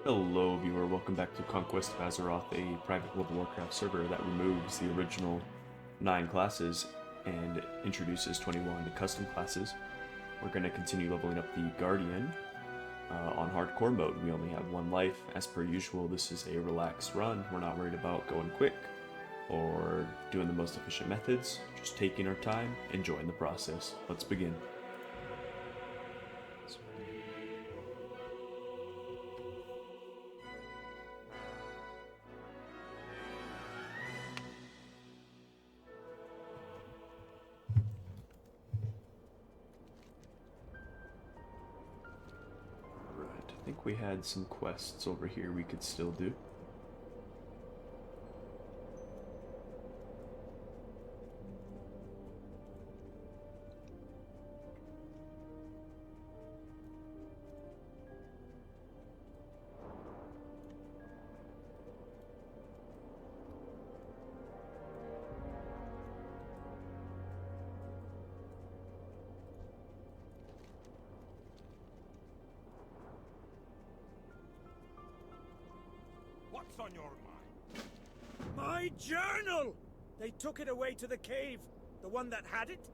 Hello viewer, welcome back to Conquest of Azeroth, a private World of Warcraft server that removes the original 9 classes and introduces 21 custom classes. We're going to continue leveling up the Guardian on hardcore mode. We only have one life. As per usual, this is a relaxed run. We're not worried about going quick or doing the most efficient methods, just taking our time, enjoying the process. Let's begin. I think we had some quests over here we could still do. What's on your mind? My journal! They took it away to the cave. The one that had it?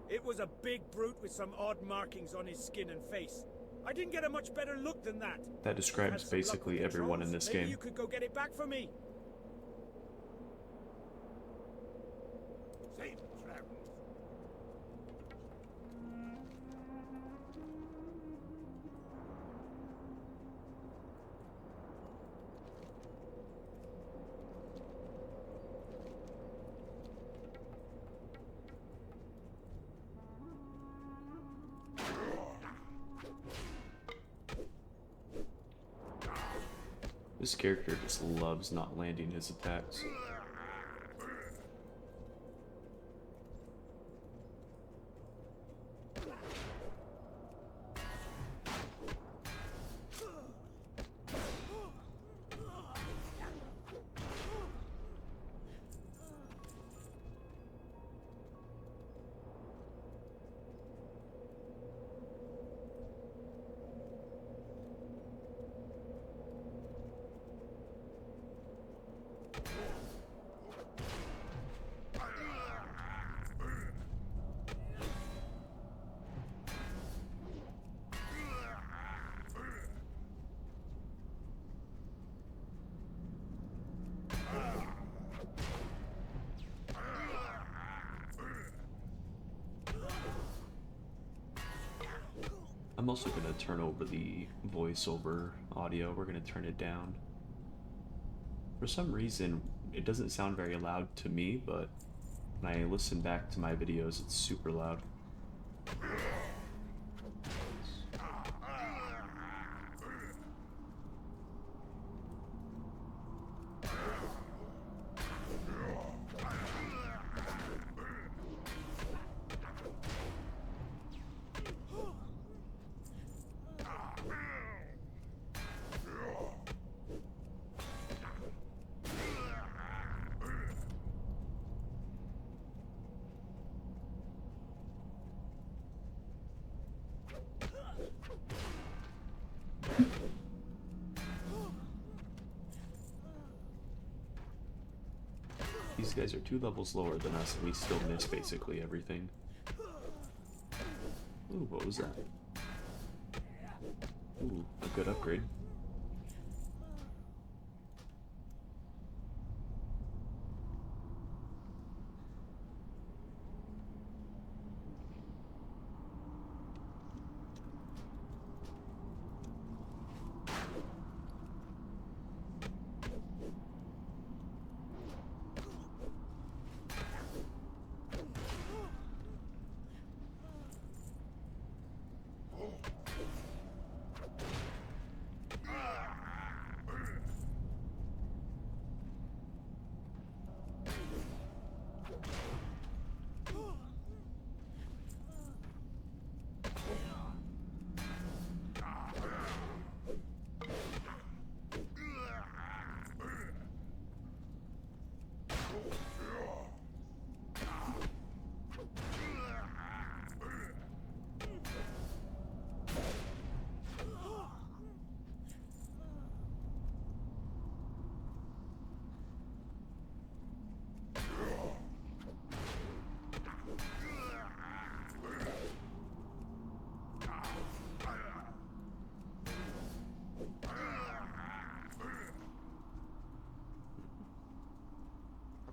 It was a big brute with some odd markings on his skin and face. I didn't get a much better look than that. That describes basically everyone in this game. Maybe you could go get it back for me. Safe travels. This character just loves not landing his attacks. I'm also going to turn over the voiceover audio. We're going to turn it down. For some reason, it doesn't sound very loud to me, but when I listen back to my videos, it's super loud. These guys are 2 levels lower than us, and we still miss basically everything. Ooh, what was that? Ooh, a good upgrade.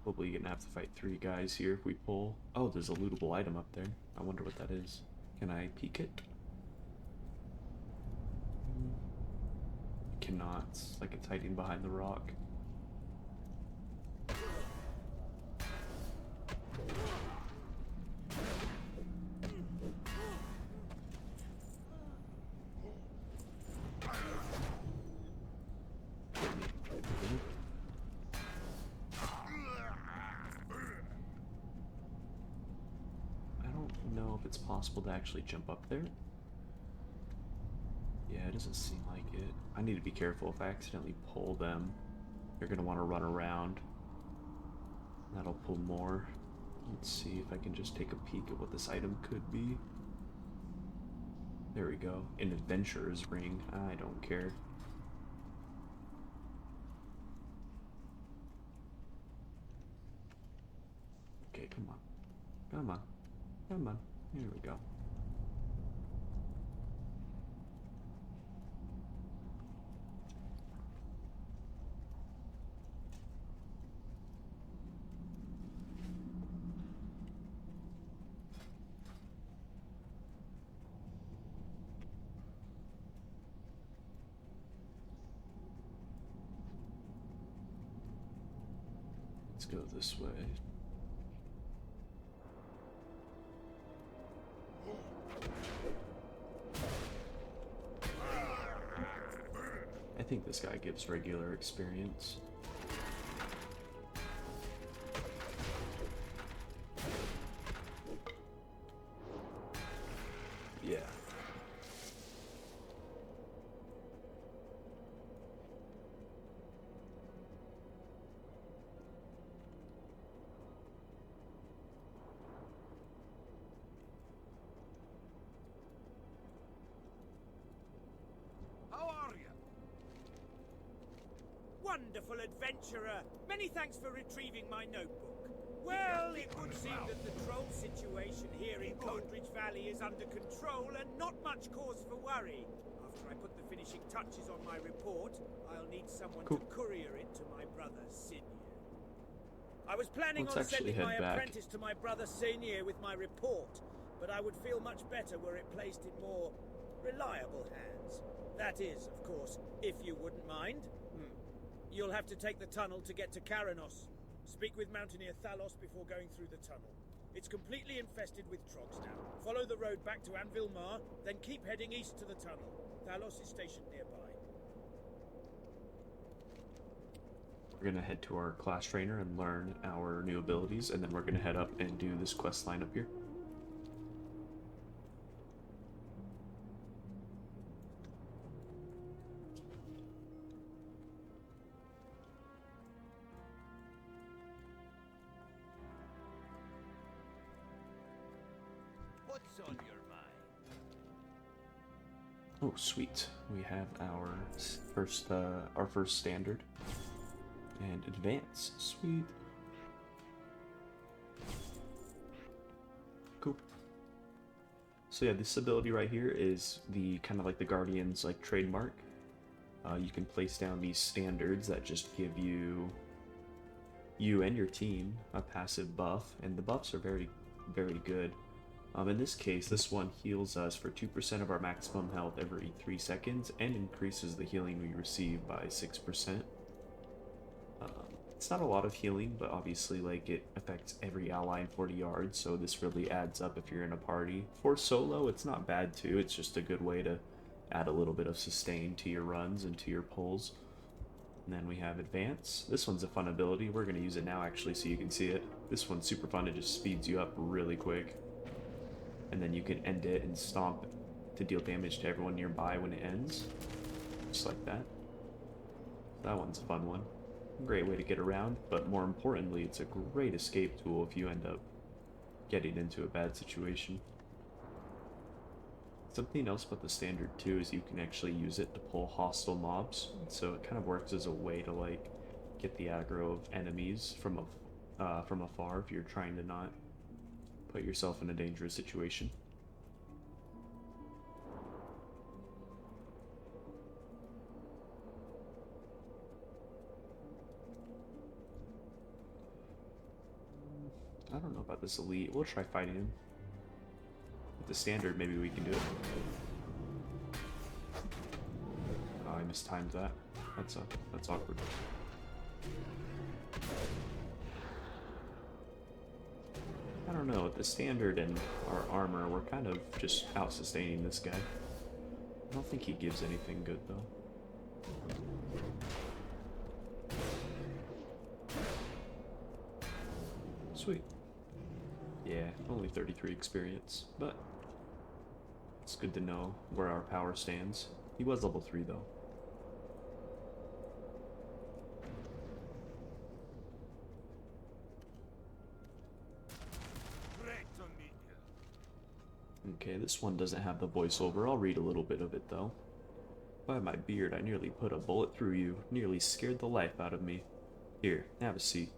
Probably gonna have to fight 3 guys here if we pull. Oh, there's a lootable item up there. I wonder what that is. Can I peek it? Cannot. It's like it's hiding behind the rock. If it's possible to actually jump up there. Yeah, it doesn't seem like it. I need to be careful. If I accidentally pull them, you're gonna want to run around. That'll pull more. Let's see if I can just take a peek at what this item could be. There we go. An adventurer's ring. I don't care. Okay, come on. Come on. Come on. Here we go. Let's go this way. I think this guy gives regular experience. Yeah. How are you? Wonderful adventurer. Many thanks for retrieving my notebook. Well, it would seem that the troll situation here in Coldridge Valley is under control and not much cause for worry. After I put the finishing touches on my report, I'll need someone to courier it to my brother Sinir. I was planning on sending my apprentice to my brother Sinir with my report, but I would feel much better were it placed in more reliable hands. That is, of course, if you wouldn't mind. You'll have to take the tunnel to get to Karanos. Speak with Mountaineer Thalos before going through the tunnel. It's completely infested with trogs now. Follow the road back to Anvil Mar, then keep heading east to the tunnel. Thalos is stationed nearby. We're gonna head to our class trainer and learn our new abilities, and then we're gonna head up and do this quest line up here. What's on your mind? Oh, sweet. We have our first standard and advance. Sweet. Cool. So yeah, this ability right here is the kind of like the Guardian's like trademark. You can place down these standards that just give you and your team a passive buff, and the buffs are very, very good. In this case, this one heals us for 2% of our maximum health every 3 seconds and increases the healing we receive by 6%. It's not a lot of healing, but obviously like it affects every ally in 40 yards, so this really adds up if you're in a party. For solo, it's not bad too. It's just a good way to add a little bit of sustain to your runs and to your pulls. And then we have advance. This one's a fun ability. We're going to use it now actually so you can see it. This one's super fun. It just speeds you up really quick. And then you can end it and stomp to deal damage to everyone nearby when it ends. Just like that. That one's a fun one. Great way to get around, but more importantly, it's a great escape tool if you end up getting into a bad situation. Something else about the standard too is you can actually use it to pull hostile mobs, so it kind of works as a way to like get the aggro of enemies from afar if you're trying to not put yourself in a dangerous situation. I don't know about this elite. We'll try fighting him. With the standard, maybe we can do it. Oh, I mistimed that. That's awkward. I don't know, with the standard and our armor, we're kind of just out-sustaining this guy. I don't think he gives anything good, though. Sweet. Yeah, only 33 experience, but it's good to know where our power stands. He was level 3, though. Okay, this one doesn't have the voiceover. I'll read a little bit of it, though. By my beard, I nearly put a bullet through you. Nearly scared the life out of me. Here, have a seat.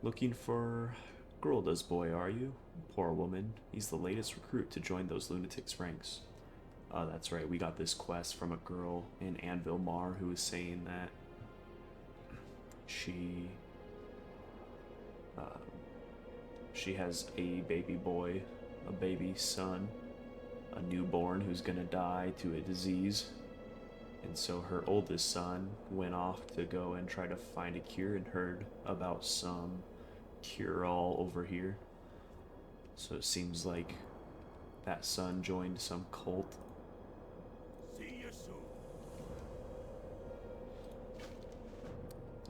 Looking for Geralda's boy, are you? Poor woman. He's the latest recruit to join those lunatics' ranks. Oh, that's right. We got this quest from a girl in Anvil Mar who was saying that she has a baby boy, a baby son, a newborn who's gonna die to a disease. And so her oldest son went off to go and try to find a cure and heard about some cure-all over here. So it seems like that son joined some cult. See you soon.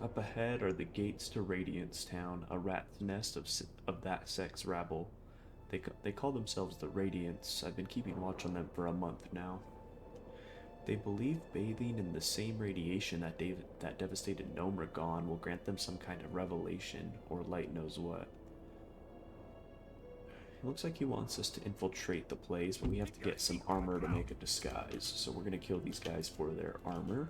Up ahead are the gates to Radiance Town, a rat's nest of that sex rabble. They call themselves the Radiance. I've been keeping watch on them for a month now. They believe bathing in the same radiation that devastated Gnomeregan will grant them some kind of revelation, or light knows what. It looks like he wants us to infiltrate the place, but we have to get some armor to make a disguise. So we're gonna kill these guys for their armor.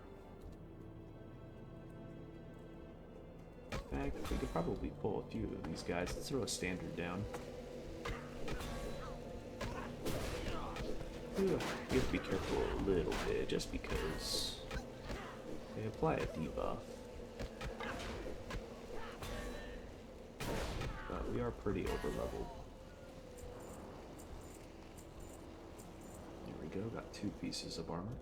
In fact, we could probably pull a few of these guys. Let's throw a standard down. You have to be careful a little bit, just because they apply a debuff. But we are pretty over-leveled. There we go, got 2 pieces of armor.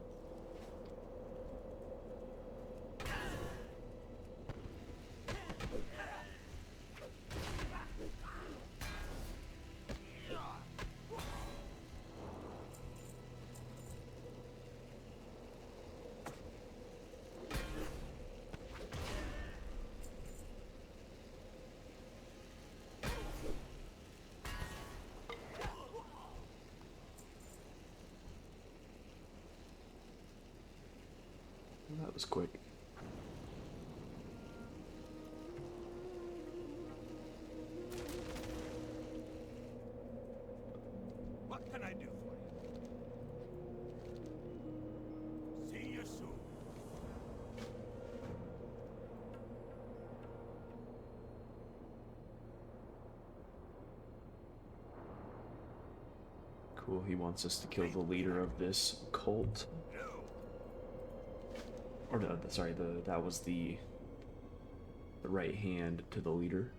That was quick. What can I do for you? See you soon. Cool, he wants us to kill the leader of this cult. Or no, sorry, that was the right hand to the leader.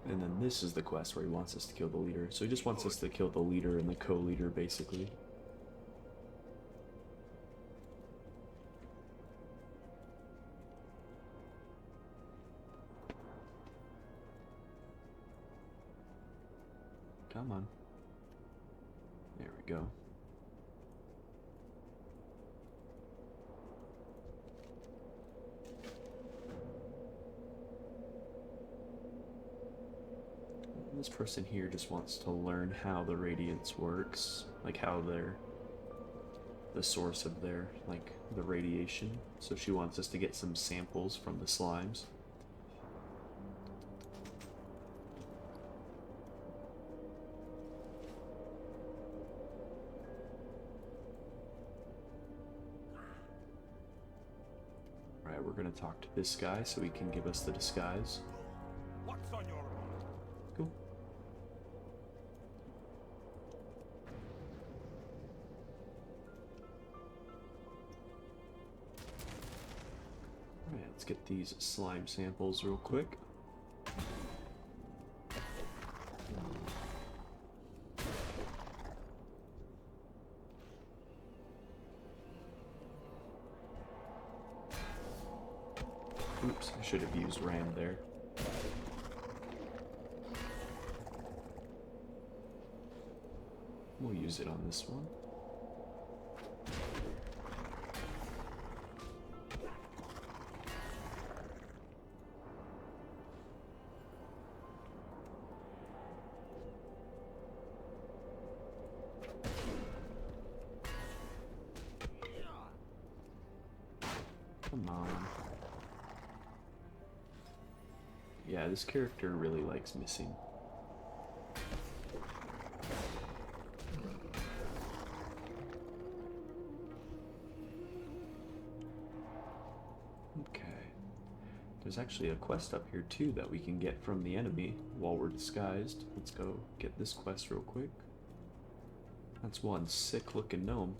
And then this is the quest where he wants us to kill the leader. So he just wants us to kill the leader and the co-leader, basically. Come on. There we go. This person here just wants to learn how the radiance works, like how the source of their, like, the radiation. So she wants us to get some samples from the slimes. Alright, we're gonna talk to this guy so he can give us the disguise. What's on your mind? Cool. Alright, let's get these slime samples real quick. Oops, I should have used Ram there. We'll use it on this one. Come on. Yeah, this character really likes missing. Okay. There's actually a quest up here too that we can get from the enemy while we're disguised. Let's go get this quest real quick. That's one sick looking gnome.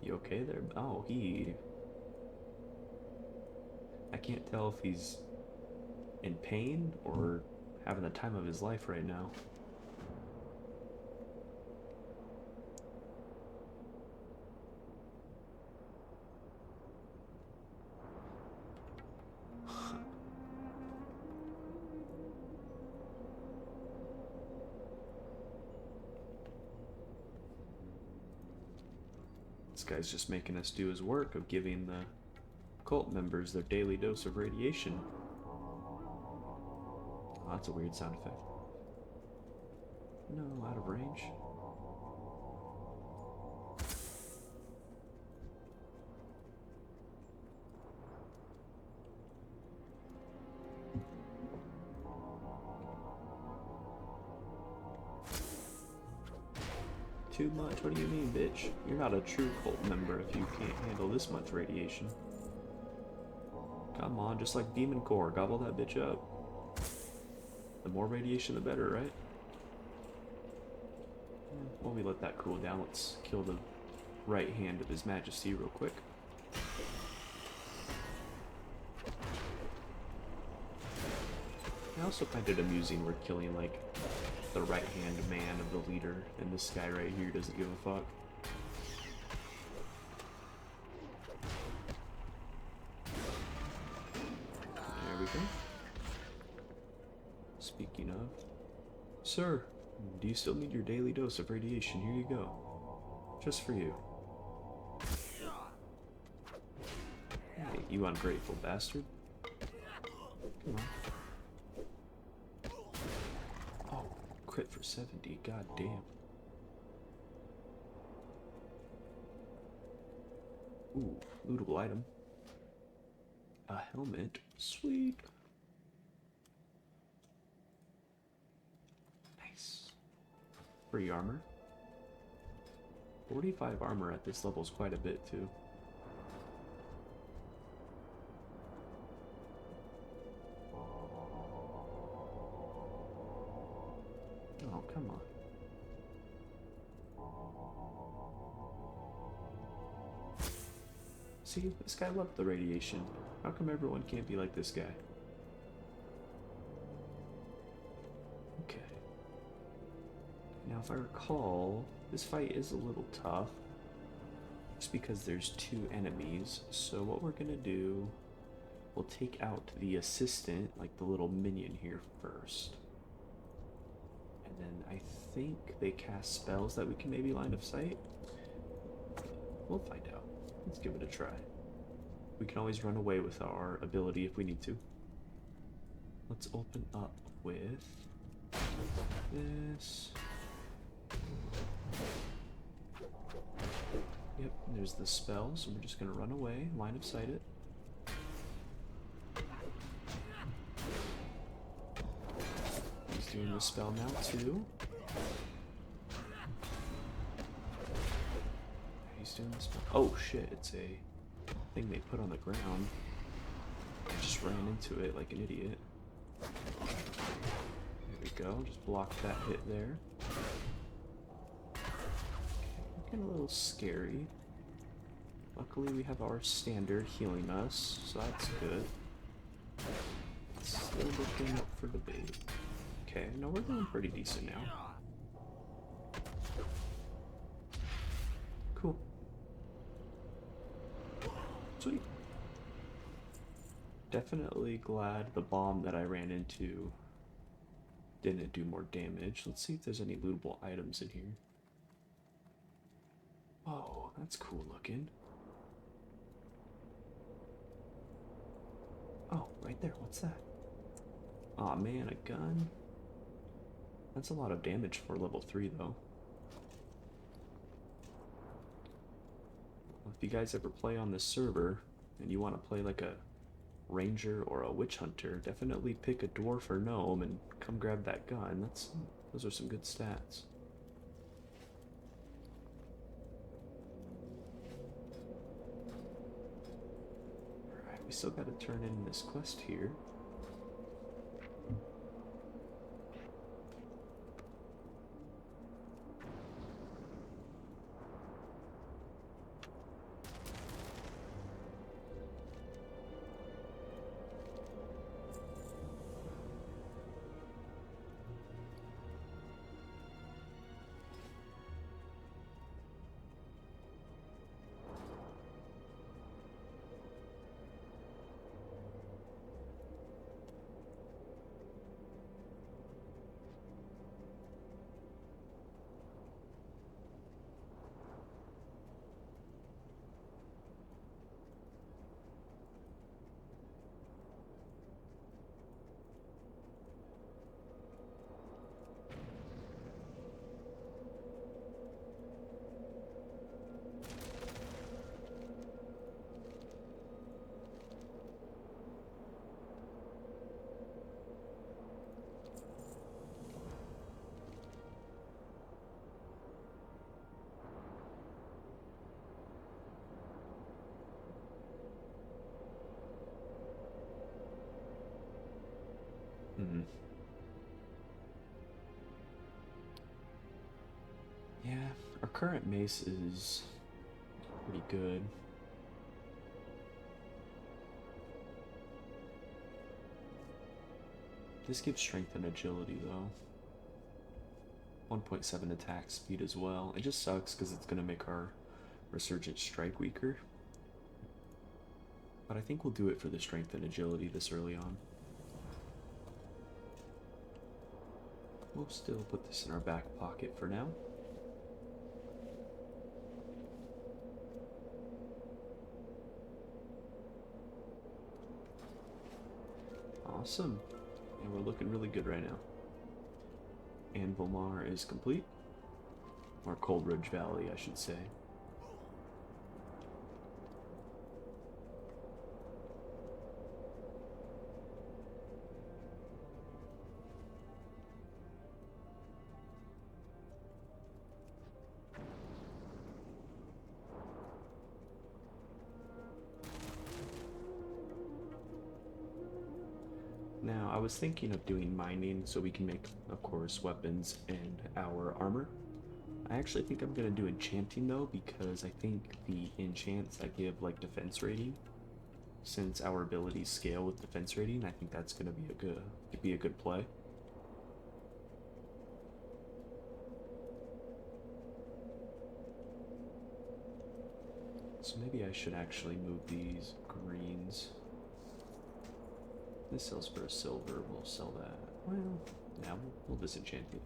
You okay there? Oh, I can't tell if he's in pain or having the time of his life right now. This guy's just making us do his work of giving the cult members their daily dose of radiation. Oh, that's a weird sound effect. No, out of range. Too much? What do you mean, bitch? You're not a true cult member if you can't handle this much radiation. Come on, just like Demon Core, gobble that bitch up. The more radiation, the better, right? While we let that cool down, let's kill the right hand of His Majesty real quick. I also find it amusing we're killing, like, the right-hand man of the leader, and this guy right here doesn't give a fuck. There we go. Speaking of... Sir, do you still need your daily dose of radiation? Here you go. Just for you. Hey, you ungrateful bastard. Come on. Crit for 70, god damn. Ooh, lootable item. A helmet. Sweet. Nice. Free armor. 45 armor at this level is quite a bit too. Oh, come on. See, this guy loved the radiation. How come everyone can't be like this guy? Okay. Now, if I recall, this fight is a little tough. Just because there's two enemies. So what we're gonna do, we'll take out the assistant, like the little minion here first. And then I think they cast spells that we can maybe line of sight. We'll find out. Let's give it a try. We can always run away with our ability if we need to. Let's open up with this. Yep, there's the spell, so we're just gonna run away, line of sight it. He's doing the spell now too. He's doing the spell. Oh shit, it's a thing they put on the ground. I just ran into it like an idiot. There we go, just block that hit there. Okay, looking a little scary. Luckily we have our standard healing us, so that's good. Still looking up for debate. Okay, no, we're doing pretty decent now. Cool. Sweet. Definitely glad the bomb that I ran into didn't do more damage. Let's see if there's any lootable items in here. Oh, that's cool looking. Oh, right there. What's that? Aw, man, a gun. That's a lot of damage for level 3, though. If you guys ever play on this server, and you want to play like a ranger or a witch hunter, definitely pick a dwarf or gnome and come grab that gun. Those are some good stats. Alright, we still gotta turn in this quest here. Yeah, our current mace is pretty good. This gives strength and agility, though. 1.7 attack speed as well. It just sucks because it's going to make our resurgent strike weaker. But I think we'll do it for the strength and agility this early on. We'll still put this in our back pocket for now. Awesome. And we're looking really good right now. Anvilmar is complete. Or Coldridge Valley, I should say. Now, I was thinking of doing mining so we can make, of course, weapons and our armor. I actually think I'm going to do enchanting, though, because I think the enchants that give, like, defense rating, since our abilities scale with defense rating, I think that's going to be a good play. So maybe I should actually move these greens. This sells for a silver, we'll sell that. Well, yeah, we'll disenchant it.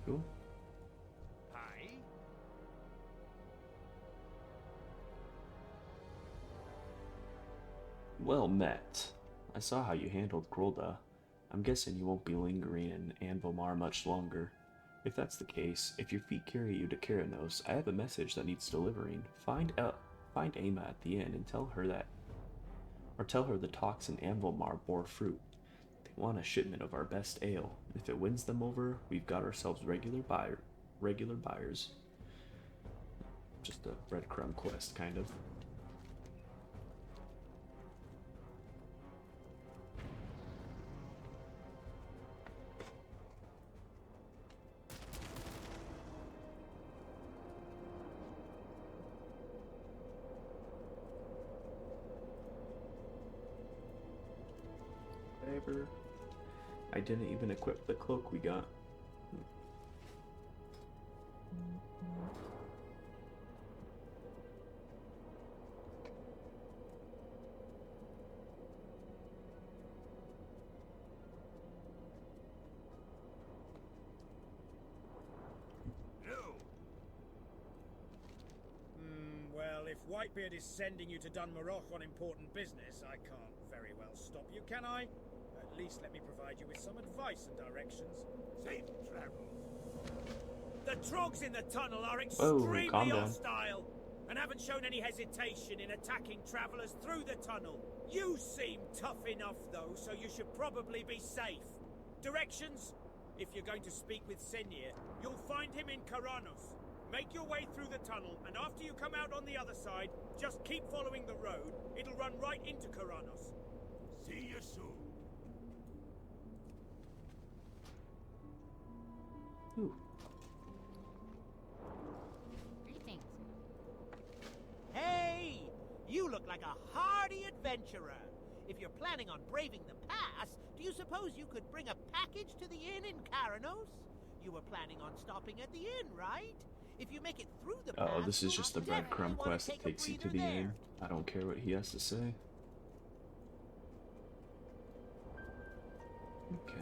Cool. Hi. Well met. I saw how you handled Grolda. I'm guessing you won't be lingering in Anvilmar much longer. If that's the case, if your feet carry you to Keranos, I have a message that needs delivering. Find Ama at the inn and tell her that or tell her the talks in Anvilmar bore fruit. They want a shipment of our best ale. If it wins them over, we've got ourselves regular buyers. Just a breadcrumb quest, kind of. Whatever. I didn't even equip the cloak we got. Well, if Whitebeard is sending you to Dunmarroch on important business, I can't very well stop you, can I? At least let me provide you with some advice and directions. Safe travels. The trogs in the tunnel are Whoa, extremely calm down. hostile and haven't shown any hesitation in attacking travelers through the tunnel. You seem tough enough, though, so you should probably be safe. Directions? If you're going to speak with Senir, you'll find him in Karanos. Make your way through the tunnel, and after you come out on the other side, just keep following the road. It'll run right into Karanos. See you soon. Ooh. Greetings. Hey! You look like a hardy adventurer. If you're planning on braving the pass, do you suppose you could bring a package to the inn in Karanos? You were planning on stopping at the inn, right? If you make it through the pass, Oh, this is you'll just the definitely breadcrumb wanna quest that take a takes you to breather the there. inn. I don't care what he has to say. Okay.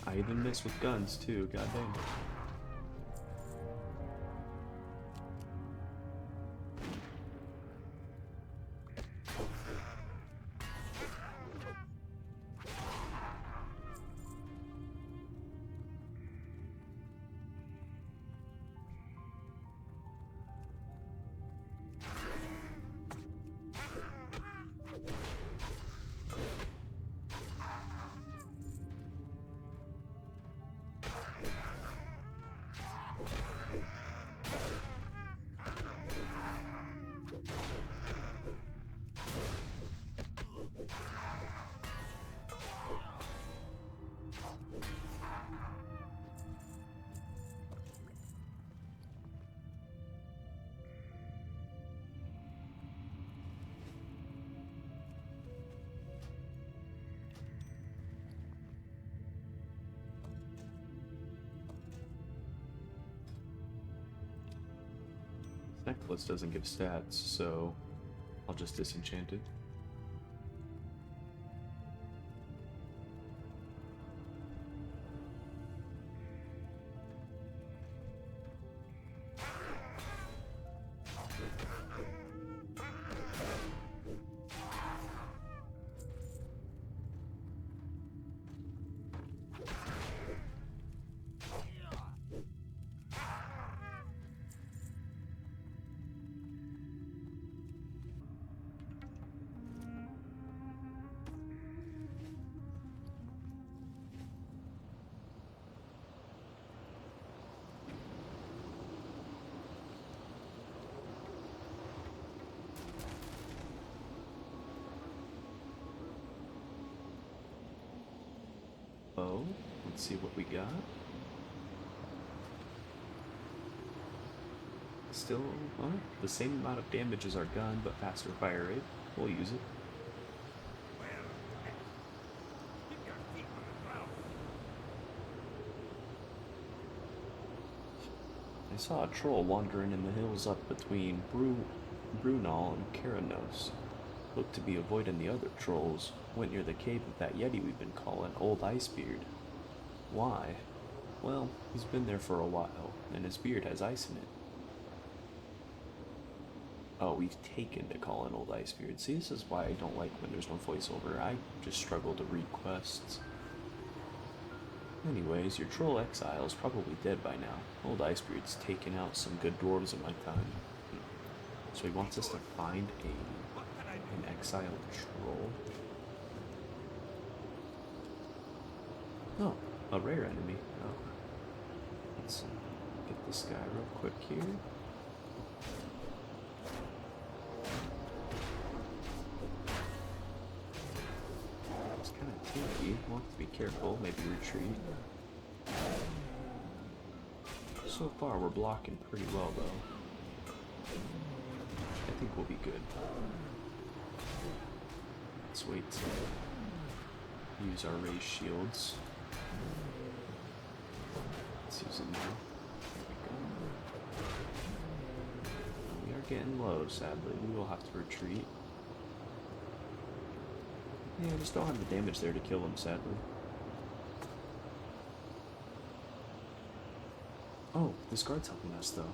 I even miss with guns too, goddamn. Necklace doesn't give stats, so I'll just disenchant it. Oh, let's see what we got. Still, the same amount of damage as our gun, but faster fire rate. We'll use it. Well, keep your feet on the ground. I saw a troll wandering in the hills up between Brunal and Keranos. Looked to be avoiding the other trolls. Went near the cave of that yeti we've been calling Old Icebeard. Why? Well, he's been there for a while, and his beard has ice in it. Oh, we've taken to call in Old Icebeard. See, this is why I don't like when there's no voiceover. I just struggle to read quests. Anyways, your troll exile's probably dead by now. Old Icebeard's taken out some good dwarves in my time. So he wants us to find an exiled troll. Oh, a rare enemy. Oh. Let's get this guy real quick here. It's kind of tinky. We'll have to be careful. Maybe retreat. So far, we're blocking pretty well, though. I think we'll be good. Let's wait to use our raised shields. Let's use it now. There we go. We are getting low, sadly. We will have to retreat. Yeah, I just don't have the damage there to kill him, sadly. Oh, this guard's helping us, though.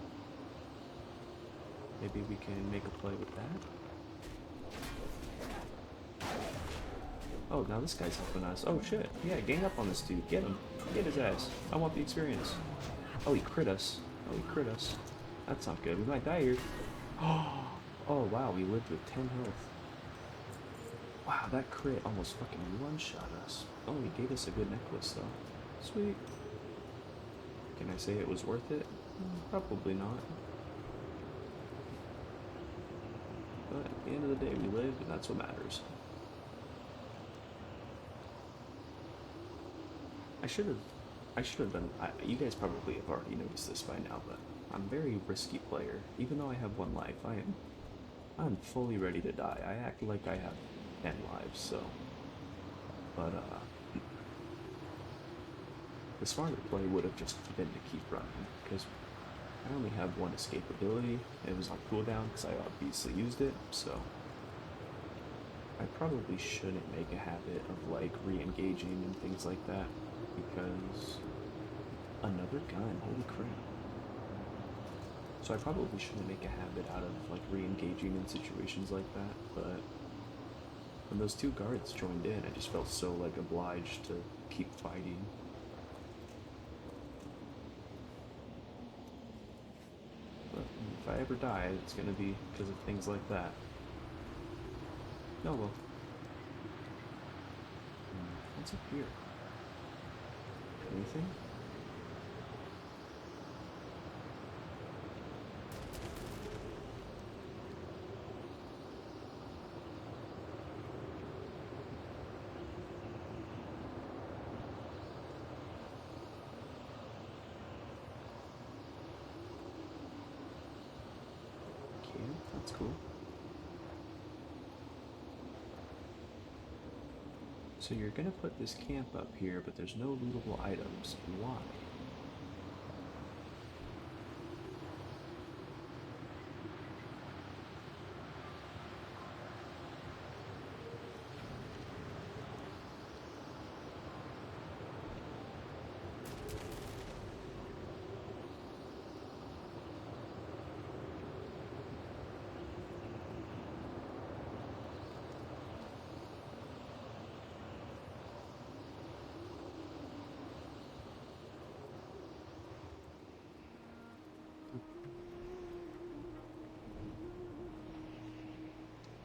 Maybe we can make a play with that. Oh, now this guy's helping us. Oh, shit. Yeah, gang up on this dude. Get him. Get his ass. I want the experience. Oh, he crit us. Oh, he crit us. That's not good. We might die here. Oh, wow. We lived with 10 health. Wow, that crit almost fucking one-shot us. Oh, he gave us a good necklace, though. Sweet. Can I say it was worth it? Probably not. But at the end of the day, we lived, and that's what matters. I should have done. You guys probably have already noticed this by now, but I'm a very risky player. Even though I have 1 life, I'm fully ready to die. I act like I have 10 lives, so. But the smarter play would have just been to keep running, because I only have 1 escape ability. It was on cooldown because I obviously used it, so I probably shouldn't make a habit of like re-engaging and things like that, because another gun, holy crap. So I probably shouldn't make a habit out of like re-engaging in situations like that, but when those 2 guards joined in, I just felt so like obliged to keep fighting. But if I ever die, it's gonna be because of things like that. Oh well. What's up here? Anything? Okay, that's cool. So you're gonna put this camp up here, but there's no lootable items. Why?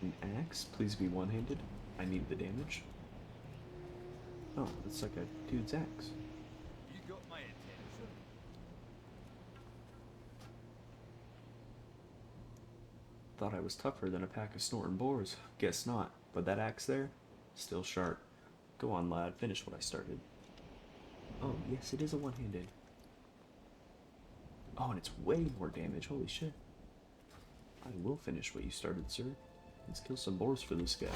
An axe? Please be one-handed. I need the damage. Oh, it's like a dude's axe. You got my attention. Thought I was tougher than a pack of snorting boars. Guess not. But that axe there? Still sharp. Go on, lad. Finish what I started. Oh, yes, it is a one-handed. Oh, and it's way more damage. Holy shit. I will finish what you started, sir. Let's kill some boars for this guy.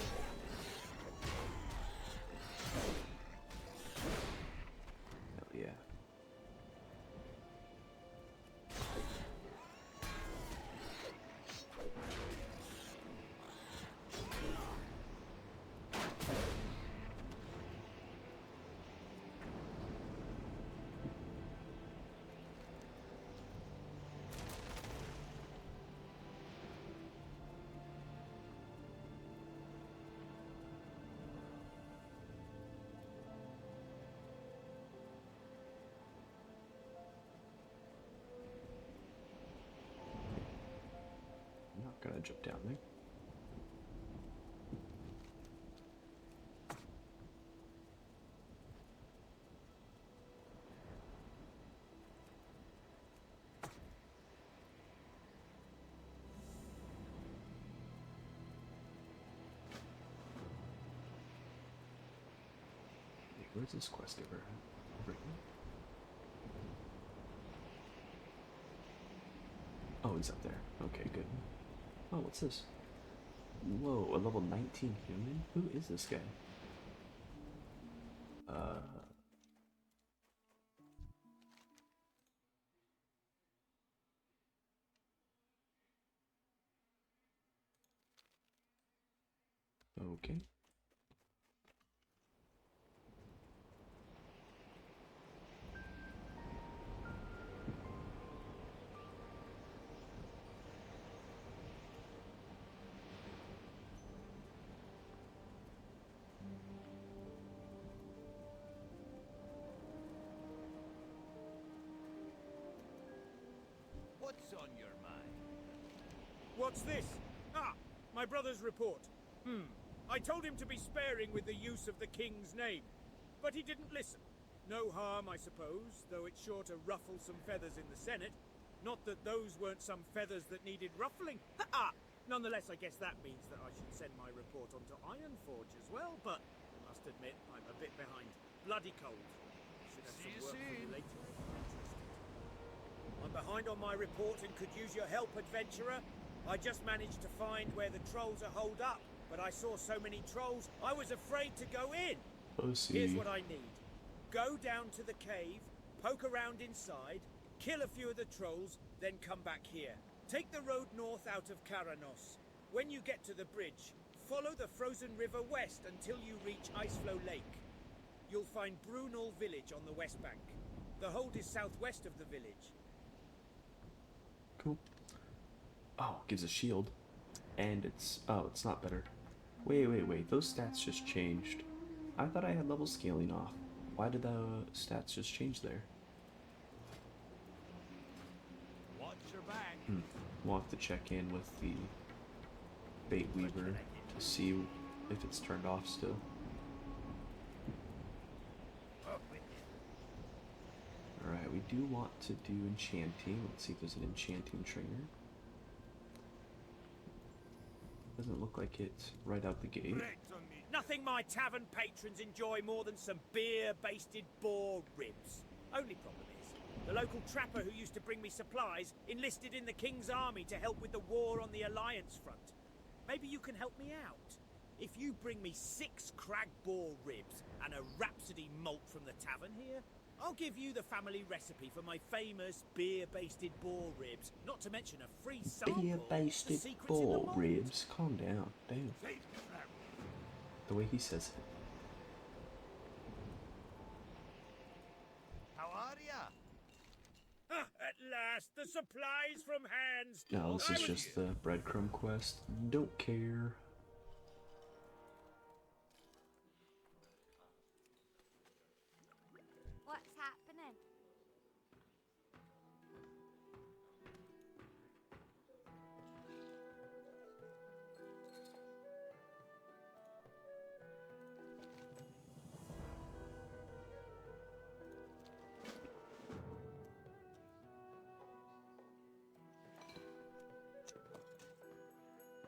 Hell yeah. jump down there. Where's this quest giver? Over here? Oh, he's up there. Okay, good. Oh, what's this? Whoa, a level 19 human? Who is this guy? Okay. What's on your mind? What's this? Ah, my brother's report. I told him to be sparing with the use of the king's name, but he didn't listen. No harm, I suppose, though it's sure to ruffle some feathers in the Senate. Not that those weren't some feathers that needed ruffling. Ha! Nonetheless, I guess that means that I should send my report on to Ironforge as well, but I must admit, I'm a bit behind. Bloody cold. Should have some work for you later if you're interested. I'm behind on my report and could use your help, adventurer. I just managed to find where the trolls are holed up, but I saw so many trolls, I was afraid to go in. Oh, see. Here's what I need. Go down to the cave, poke around inside, kill a few of the trolls, then come back here. Take the road north out of Karanos. When you get to the bridge, follow the frozen river west until you reach Iceflow Lake. You'll find Brunel village on the west bank. The hold is southwest of the village. Cool. Oh, gives a shield. And it's... oh, it's not better. Wait. Those stats just changed. I thought I had level scaling off. Why did the stats just change there? Watch your back. We'll have to check in with the Bait Weaver to see if it's turned off still. Up with you. Alright, we do want to do enchanting. Let's see if there's an enchanting trainer. Doesn't look like it right out the gate. Wrecked on me. Nothing my tavern patrons enjoy more than some beer-basted boar ribs. Only problem is, the local trapper who used to bring me supplies enlisted in the king's army to help with the war on the Alliance front. Maybe you can help me out. If you bring me 6 crag boar ribs and a Rhapsody malt from the tavern here, I'll give you the family recipe for my famous beer-basted boar ribs, not to mention a free sample of the Beer-basted secrets in the boar malt. ribs. Calm down. Damn. Safe travel. The way he says it. How are ya? Ah, at last, the supplies from hands. No, this I is was- just the breadcrumb quest. Don't care. What's happening?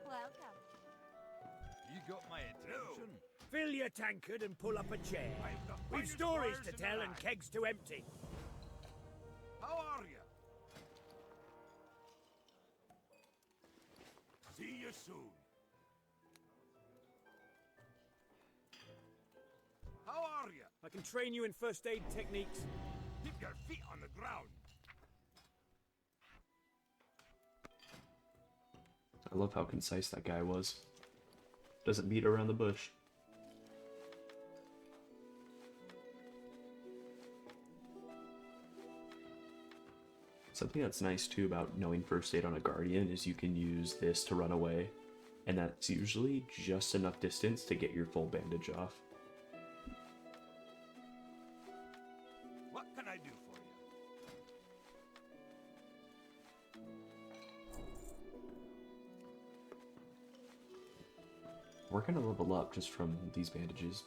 Welcome. You got my attention. Fill your tankard and pull up a chair. I've the We've finest stories wires to in tell the and land. kegs to empty. How are ya? See you soon. How are ya? I can train you in first aid techniques. Keep your feet on the ground. I love how concise that guy was. Doesn't beat around the bush. Something that's nice too about knowing first aid on a guardian is you can use this to run away, and that's usually just enough distance to get your full bandage off. What can I do for you? We're gonna level up just from these bandages.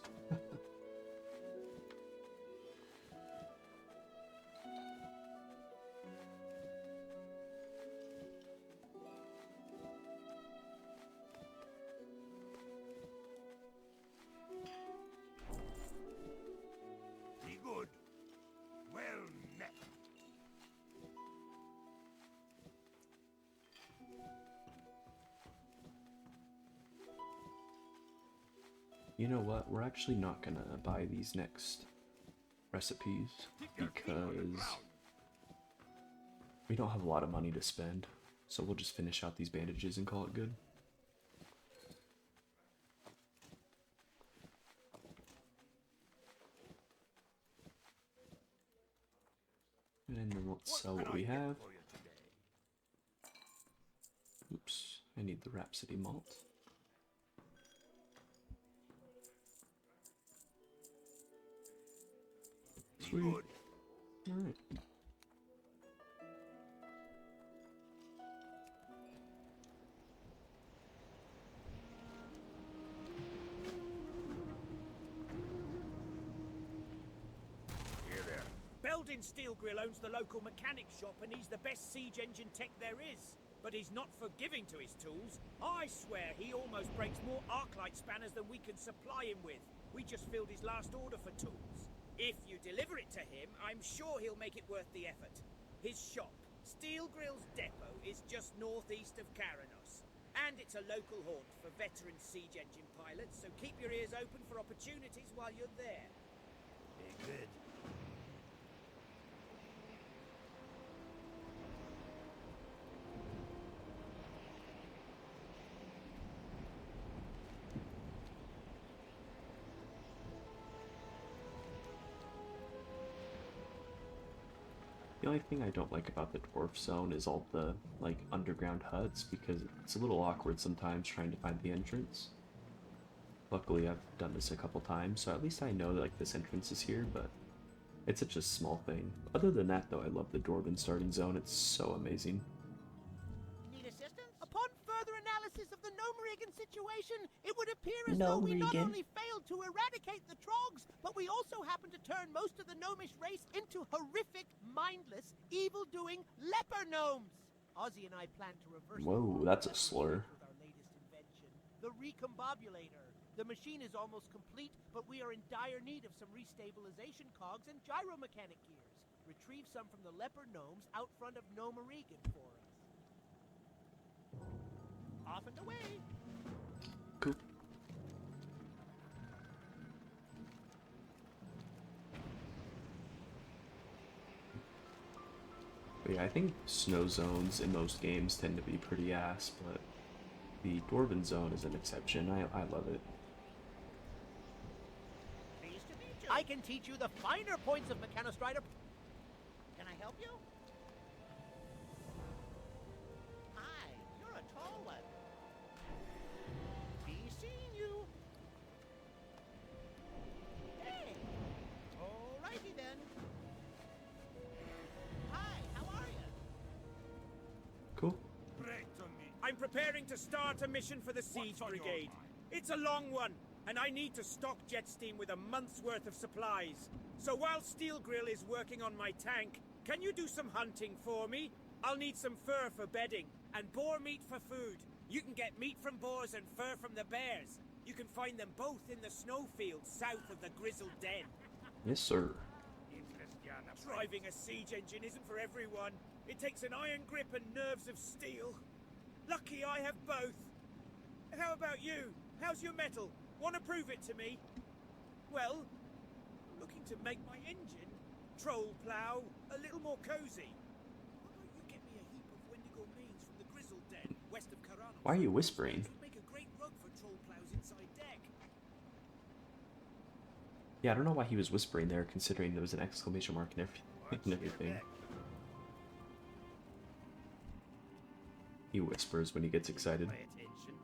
Be good. Well met. You know what? We're actually not gonna buy these next recipes because we don't have a lot of money to spend. So we'll just finish out these bandages and call it good. And then let's sell what we have. Oops, I need the Rhapsody malt. Sweet. Alright. Here there. Beldin Steelgrill owns the local mechanic shop and he's the best siege engine tech there is. But he's not forgiving to his tools. I swear he almost breaks more arclight spanners than we can supply him with. We just filled his last order for tools. If you deliver it to him, I'm sure he'll make it worth the effort. His shop, Steelgrill's Depot, is just northeast of Karanos. And it's a local haunt for veteran siege engine pilots, so keep your ears open for opportunities while you're there. Be good. The only thing I don't like about the dwarf zone is all the like underground huts because it's a little awkward sometimes trying to find the entrance. Luckily I've done this a couple times, so at least I know that like this entrance is here, but it's such a small thing. Other than that though, I love the dwarven starting zone, it's so amazing. Need assistance? Upon further analysis of the Gnomerigan situation, it would appear as though we not only failed to eradicate the Trogs, but we also happened to turn most of the gnomish race into horrific, mindless, evil-doing leper gnomes. Ozzy and I plan to reverse. Whoa, that's a slur. With our latest invention, the recombobulator. The machine is almost complete, but we are in dire need of some restabilization cogs and gyromechanic gears. Retrieve some from the leper gnomes out front of Gnomerigan for us. Off and away. Cool. But yeah, I think snow zones in most games tend to be pretty ass, but the dwarven zone is an exception. I love it. Pleased to meet you. I can teach you the finer points of Mechanostrider. Can I help you? Hi, you're a tall one. Be seeing you. Hey. Alrighty then. Hi, how are you? Cool. Right on me. I'm preparing to start a mission for the Siege What's on your Brigade. mind? It's a long one, and I need to stock Jetsteam with a month's worth of supplies. So while Steelgrill is working on my tank, can you do some hunting for me? I'll need some fur for bedding, and boar meat for food. You can get meat from boars and fur from the bears. You can find them both in the snowfields south of the Grizzled Den. Yes, sir. Driving a siege engine isn't for everyone. It takes an iron grip and nerves of steel. Lucky I have both. How about you? How's your metal? Want to prove it to me? Well, looking to make my engine, troll plow, a little more cozy. Why don't you get me a heap of Wendigo means from the Grizzled Den, west of Karanos? Why are you whispering? It would make a great rug for troll plows inside deck. Yeah, I don't know why he was whispering there, considering there was an exclamation mark and everything. He whispers when he gets excited. Pay attention.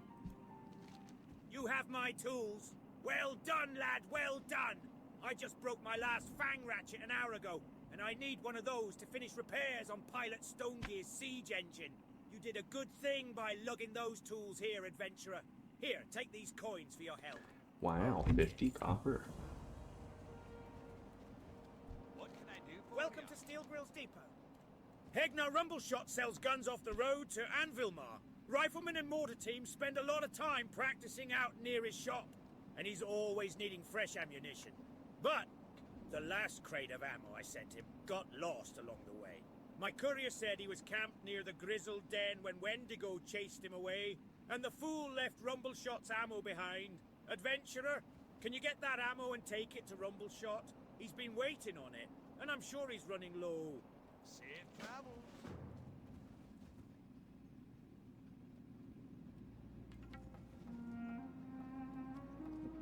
You have my tools. Well done, lad, well done. I just broke my last fang ratchet an hour ago, and I need one of those to finish repairs on Pilot Stonegear's siege engine. You did a good thing by lugging those tools here, adventurer. Here, take these coins for your help. Wow, 50 copper. What can I do for Welcome ya? to Steel Grill's Depot. Hegnar Rumbleshot sells guns off the road to Anvilmar. Riflemen and mortar teams spend a lot of time practicing out near his shop, and he's always needing fresh ammunition. But the last crate of ammo I sent him got lost along the way. My courier said he was camped near the Grizzled Den when Wendigo chased him away, and the fool left Rumbleshot's ammo behind. Adventurer, can you get that ammo and take it to Rumbleshot? He's been waiting on it, and I'm sure he's running low. Safe travels.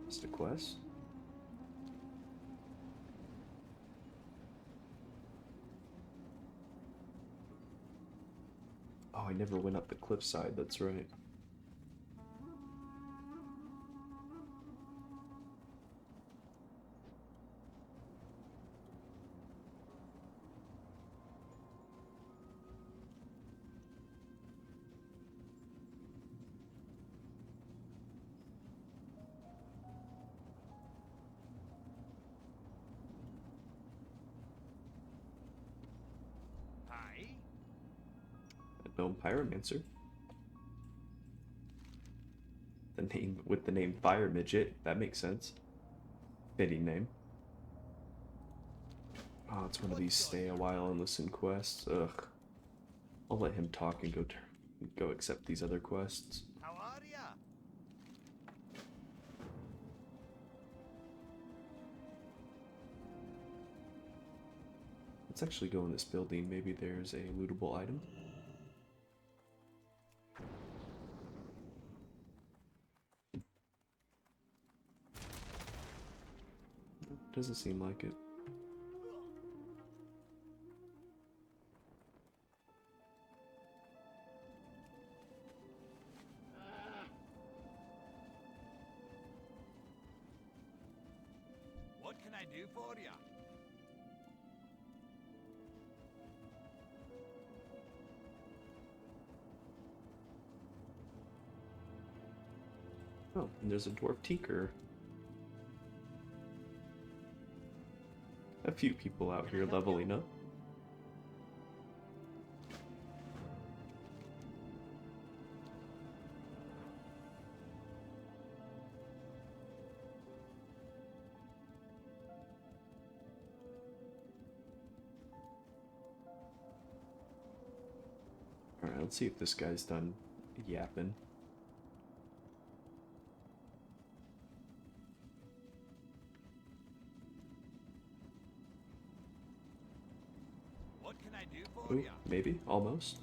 Just a quest. Oh, I never went up the cliffside, that's right. Hi. A gnome pyromancer. The name with the name Fire Midget, that makes sense. Fitting name. Oh, it's one of these stay a while and listen quests. Ugh. I'll let him talk and go accept these other quests. How are ya? Let's actually go in this building. Maybe there's a lootable item. Doesn't seem like it. What can I do for ya? Oh, and there's a dwarf tinker. A few people out here leveling up. Alright, let's see if this guy's done yapping. What can I do for Ooh, ya? maybe, almost.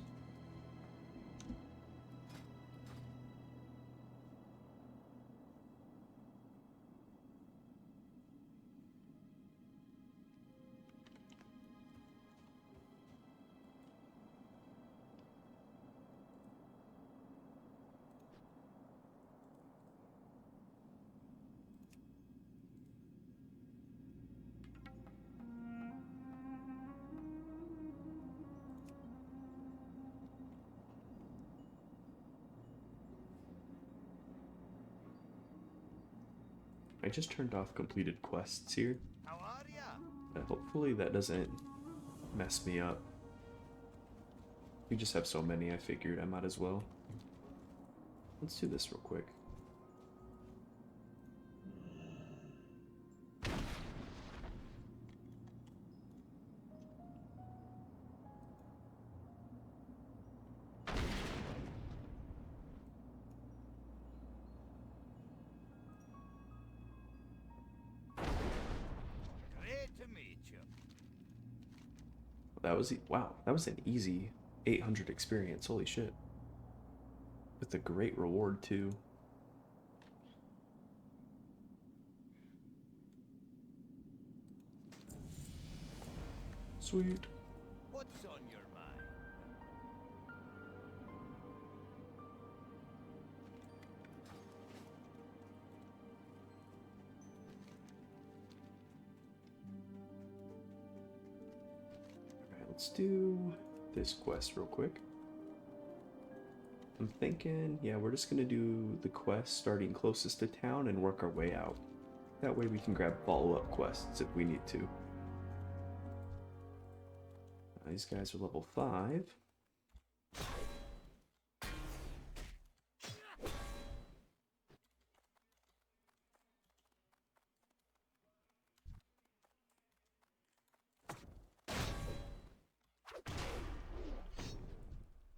I just turned off completed quests here. How are ya? Hopefully that doesn't mess me up. We just have so many, I figured I might as well. Let's do this real quick. Great to meet you. That was wow, that was an easy 800 experience. Holy shit. With a great reward too. Sweet. What's on your mind? Alright, let's do this quest real quick. I'm thinking, yeah, we're just gonna do the quest starting closest to town and work our way out. That way we can grab follow-up quests if we need to. These guys are level 5.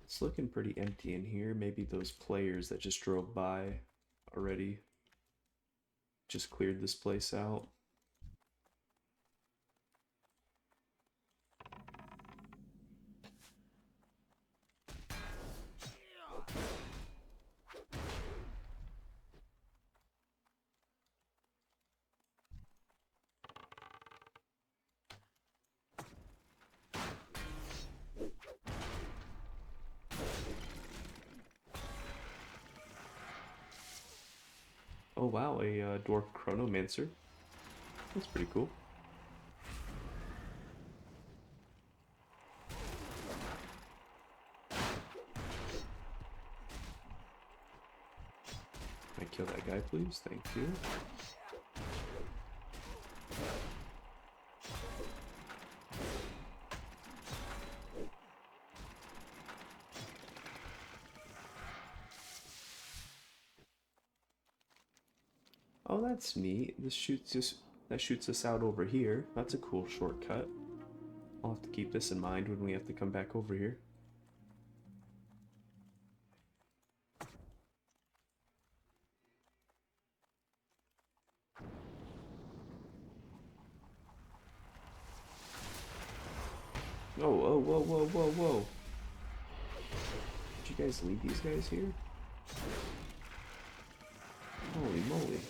It's looking pretty empty in here. Maybe those players that just drove by already just cleared this place out. Oh wow, a dwarf chronomancer. That's pretty cool. Can I kill that guy, please? Thank you. Oh, that's neat. That shoots us out over here. That's a cool shortcut. I'll have to keep this in mind when we have to come back over here. Oh, oh, whoa, whoa, whoa, whoa. Did you guys leave these guys here? Holy moly.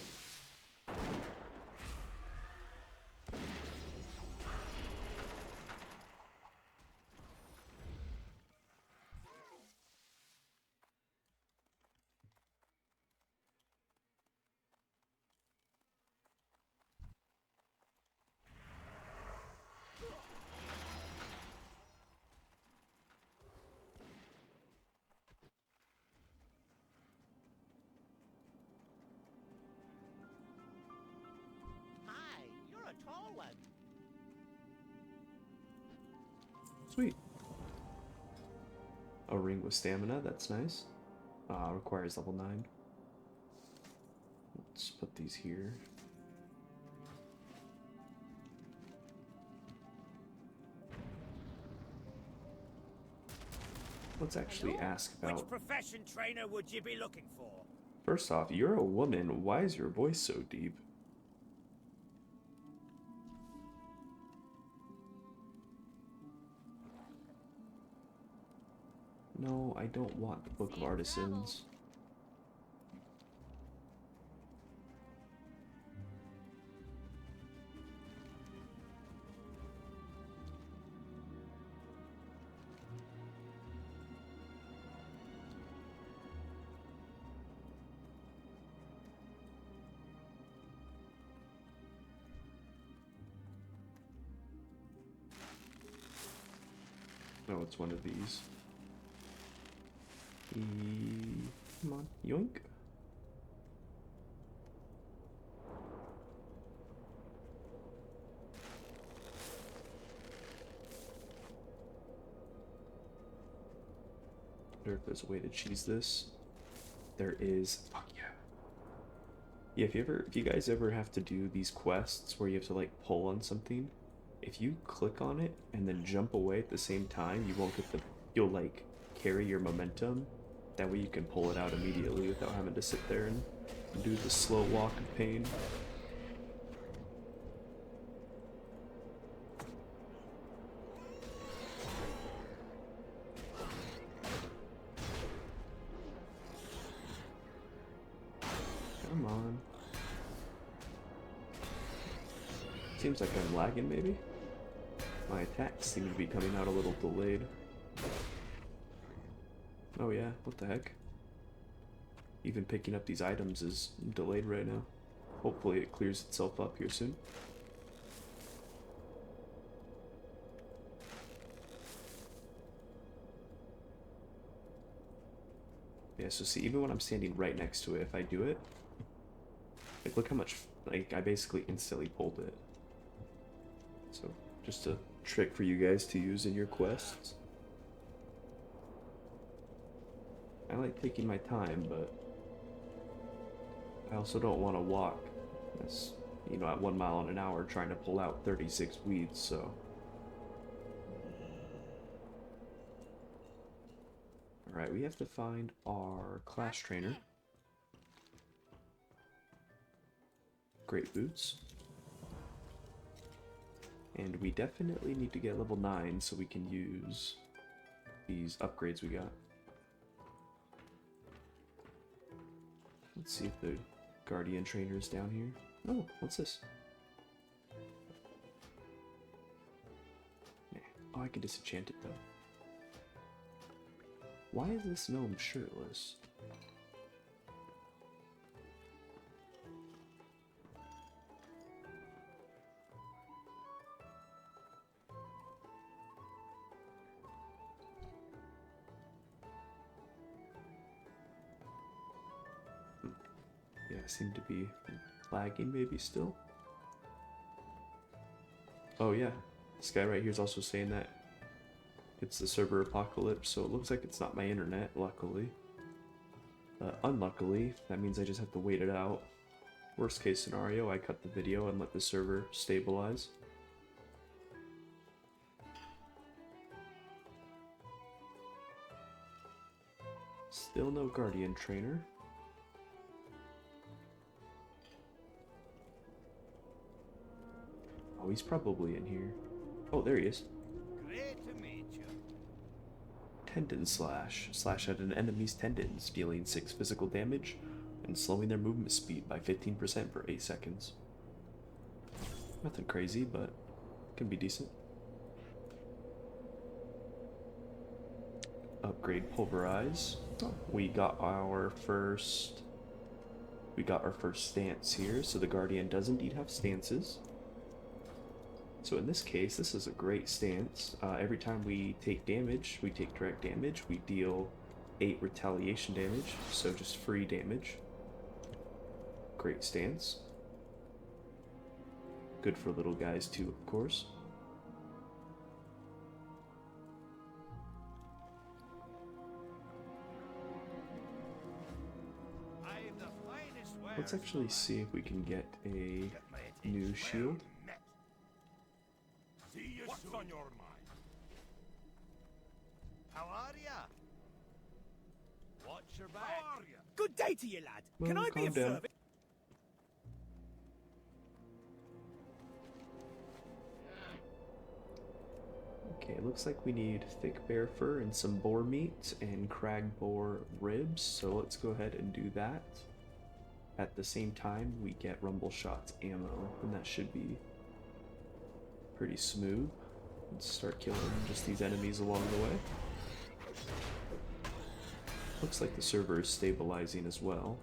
Hi, you're a tall one. Sweet. A ring with stamina, that's nice. Requires level 9. Let's put these here. Let's actually ask about... Which profession trainer would you be looking for? First off, you're a woman. Why is your voice so deep? No, I don't want the Book of Artisans. No, it's one of these. Come on, yoink. I wonder if there's a way to cheese this. There is. Fuck yeah. Yeah, if you guys ever have to do these quests where you have to like pull on something, if you click on it and then jump away at the same time, you won't get the. You'll like carry your momentum. That way you can pull it out immediately without having to sit there and do the slow walk of pain. Come on. Seems like I'm lagging, maybe? My attacks seem to be coming out a little delayed. Oh yeah, what the heck? Even picking up these items is delayed right now. Hopefully it clears itself up here soon. Yeah, so see, even when I'm standing right next to it, if I do it, like, look how much, like, I basically instantly pulled it. So, just a trick for you guys to use in your quests. I like taking my time, but I also don't want to walk, that's, you know, at 1 mile an hour trying to pull out 36 weeds, so. Alright, we have to find our class trainer. Great boots. And we definitely need to get level 9 so we can use these upgrades we got. Let's see if the Guardian trainer is down here. Oh, what's this? Nah. Oh, I can disenchant it though. Why is this gnome shirtless? Yeah, I seem to be lagging maybe still. Oh yeah, this guy right here is also saying that it's the server apocalypse, so it looks like it's not my internet, luckily. Unluckily, that means I just have to wait it out. Worst case scenario, I cut the video and let the server stabilize. Still no Guardian trainer. Oh, he's probably in here. Oh, there he is. Great to meet you. Tendon slash. Slash at an enemy's tendons, dealing 6 physical damage and slowing their movement speed by 15% for 8 seconds. Nothing crazy, but can be decent. Upgrade pulverize. Oh, we got our first stance here, so the Guardian does indeed have stances. So in this case, this is a great stance. Every time we take damage, we take direct damage, we deal 8 retaliation damage, so just free damage. Great stance. Good for little guys too, of course. I'm the finest Let's actually see if we can get a new shield. See you What's on your mind? How are ya? Watch your back. How are ya? Good day to you, lad. Well, Can I be calm of down. service? Okay, it looks like we need thick bear fur and some boar meat and crag boar ribs, so let's go ahead and do that. At the same time, we get rumble shots ammo, and that should be pretty smooth. Let's start killing just these enemies along the way. Looks like the server is stabilizing as well.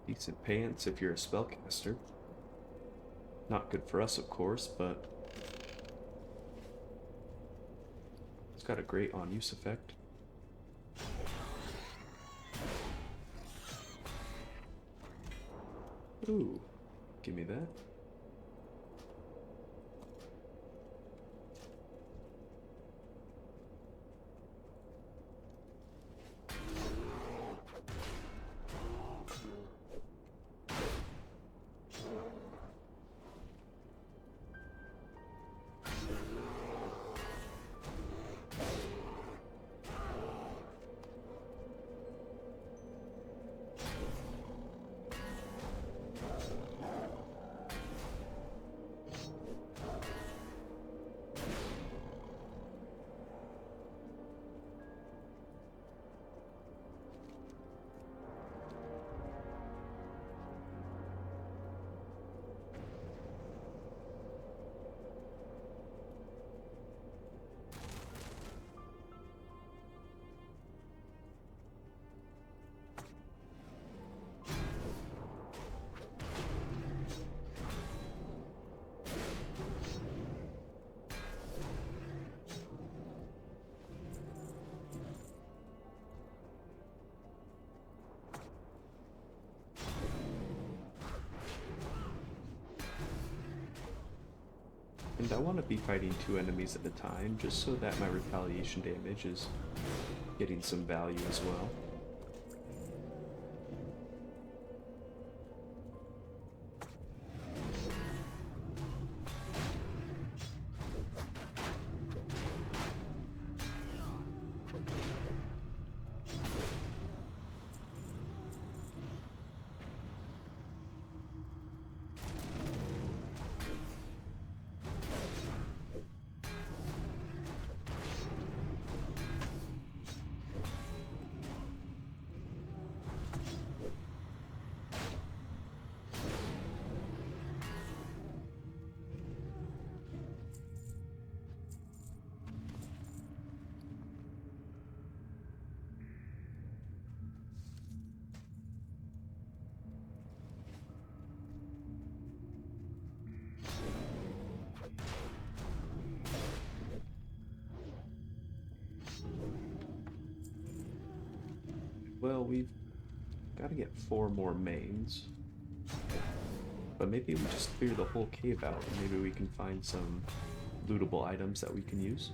Decent pants if you're a spellcaster. Not good for us, of course, but it's got a great on-use effect. Ooh, give me that. And I want to be fighting 2 enemies at a time, just so that my retaliation damage is getting some value as well. Well, we've got to get 4 more mains. But maybe we just clear the whole cave out, and maybe we can find some lootable items that we can use.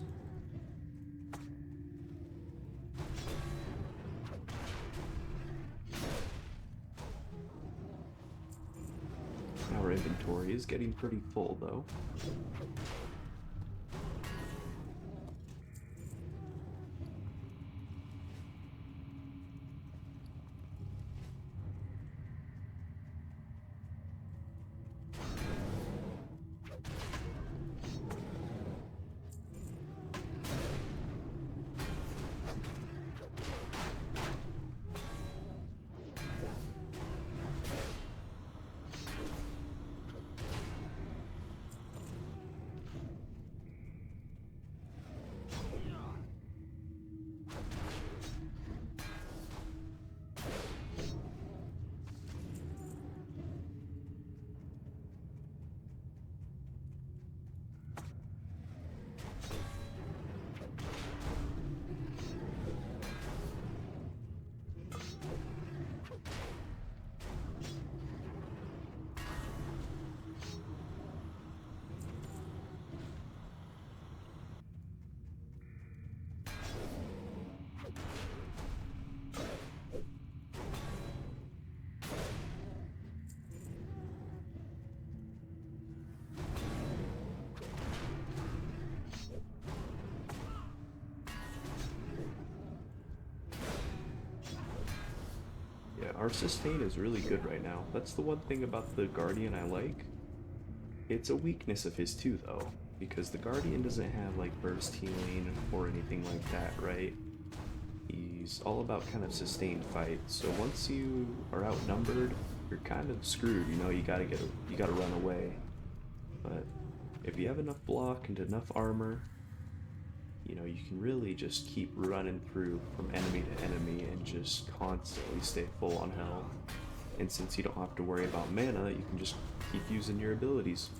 Our inventory is getting pretty full, though. Our sustain is really good right now. That's the one thing about the Guardian I like. It's a weakness of his too, though, because the Guardian doesn't have like burst healing or anything like that, right? He's all about kind of sustained fights. So once you are outnumbered, you're kind of screwed. You know, you gotta run away. But if you have enough block and enough armor, you know, you can really just keep running through from enemy to enemy and just constantly stay full on health. And since you don't have to worry about mana, you can just keep using your abilities.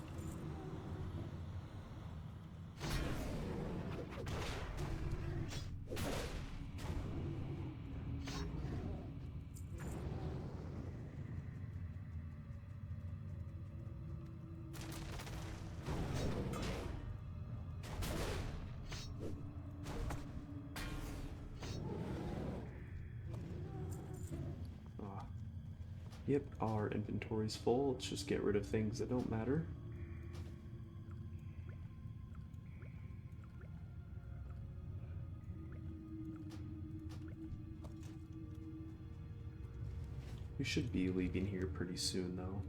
Yep, our inventory's full. Let's just get rid of things that don't matter. We should be leaving here pretty soon, though.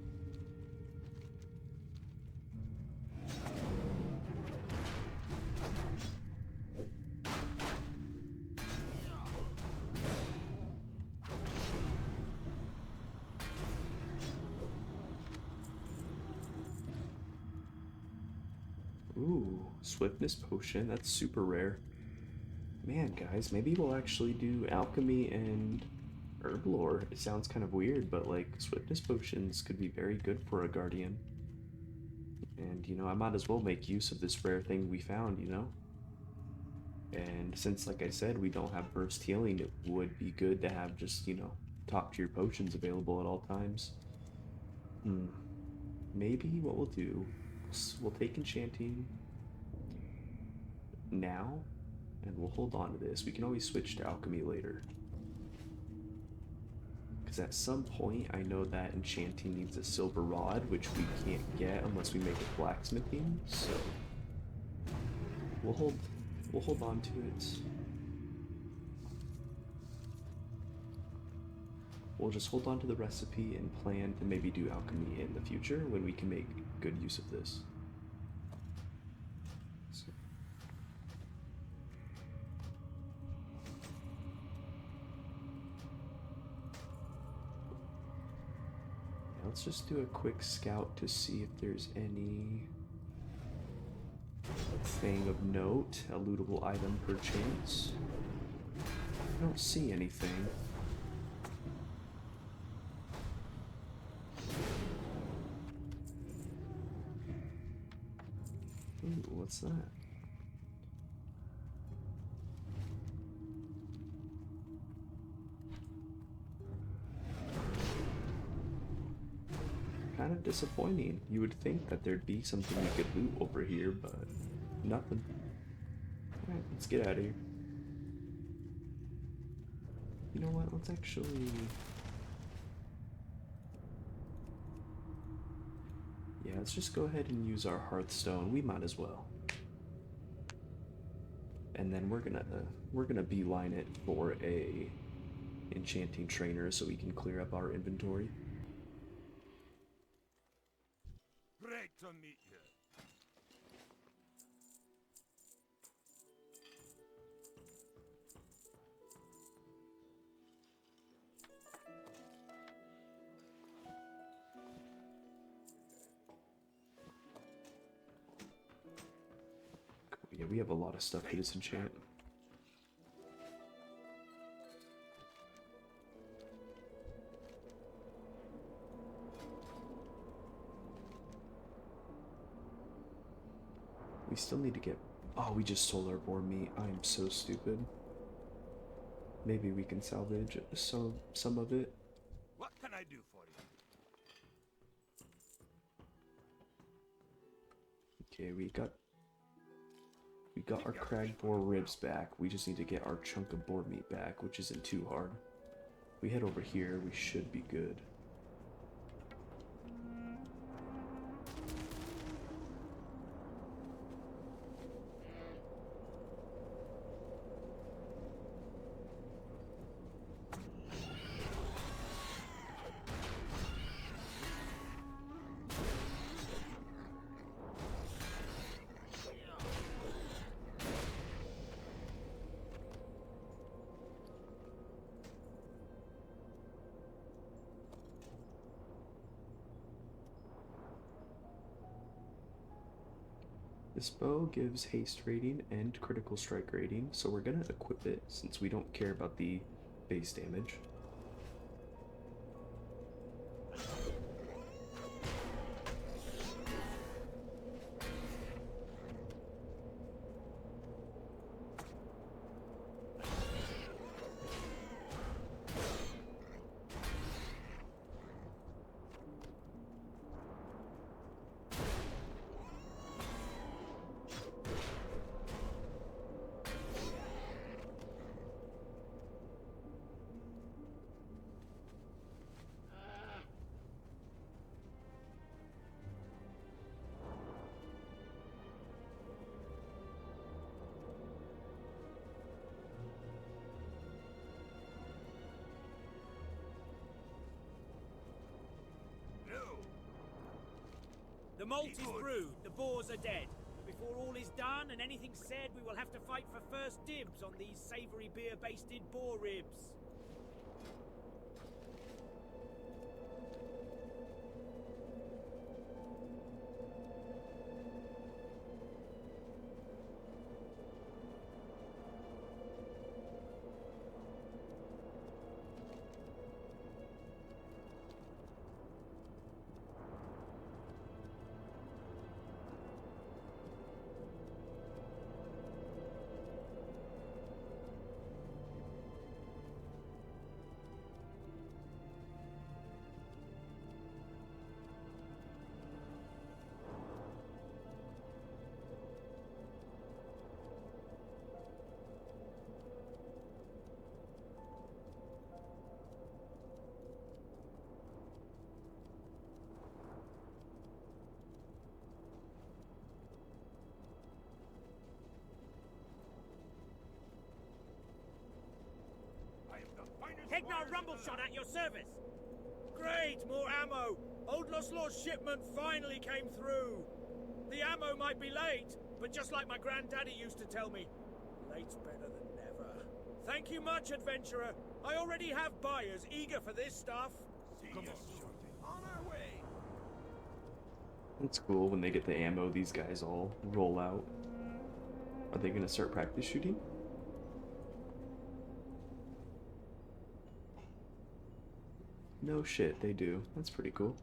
Ooh, swiftness potion. That's super rare. Man, guys, maybe we'll actually do alchemy and herb lore. It sounds kind of weird, but like swiftness potions could be very good for a guardian. And, you know, I might as well make use of this rare thing we found, you know? And since, like I said, we don't have burst healing, it would be good to have just, you know, top tier potions available at all times. Maybe what we'll do, we'll take enchanting now, and we'll hold on to this. We can always switch to alchemy later. Because at some point, I know that enchanting needs a silver rod, which we can't get unless we make it blacksmithing, so we'll hold on to it. We'll just hold on to the recipe and plan to maybe do alchemy in the future when we can make good use of this. So. Yeah, let's just do a quick scout to see if there's any thing of note, a lootable item per chance. I don't see anything. Ooh, what's that? Kind of disappointing. You would think that there'd be something we could loot over here, but nothing. Alright, let's get out of here. You know what? Let's actually... Yeah, let's just go ahead and use our Hearthstone. We might as well. And then we're gonna beeline it for a enchanting trainer so we can clear up our inventory. Great to meet you. Yeah, we have a lot of stuff to disenchant. We still need to get... Oh, we just sold our boar meat. I am so stupid. Maybe we can salvage some of it. What can I do for you? Okay, we got our crag boar ribs back. We just need to get our chunk of boar meat back, which isn't too hard. If we head over here, we should be good. This bow gives haste rating and critical strike rating, so we're gonna equip it since we don't care about the base damage. The malt is brewed, the boars are dead. Before all is done and anything's said, we will have to fight for first dibs on these savoury beer-basted boar ribs. Hegnar Rumbleshot at your service! Great, more ammo! Old Lost Lord's shipment finally came through! The ammo might be late, but just like my granddaddy used to tell me, late's better than never. Thank you much, adventurer. I already have buyers eager for this stuff. Come on our way. It's cool when they get the ammo, these guys all roll out. Are they gonna start practice shooting? No shit, they do. That's pretty cool.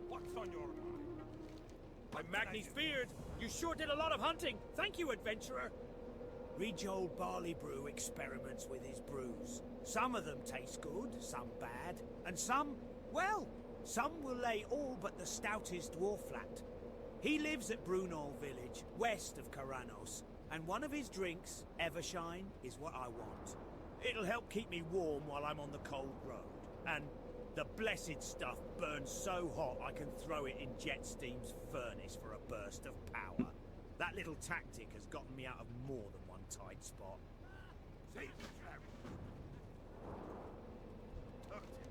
What's on your mind? I'm Magni's beard. You sure did a lot of hunting. Thank you, adventurer. Read your old barley brew experiments with his brews. Some of them taste good, some bad, and some, well, some will lay all but the stoutest dwarf flat. He lives at Brunol village, west of Karanos, and one of his drinks, Evershine, is what I want. It'll help keep me warm while I'm on the cold road. And the blessed stuff burns so hot I can throw it in Jetsteam's furnace for a burst of power. That little tactic has gotten me out of more than one tight spot. Save the carriage. Talk to me.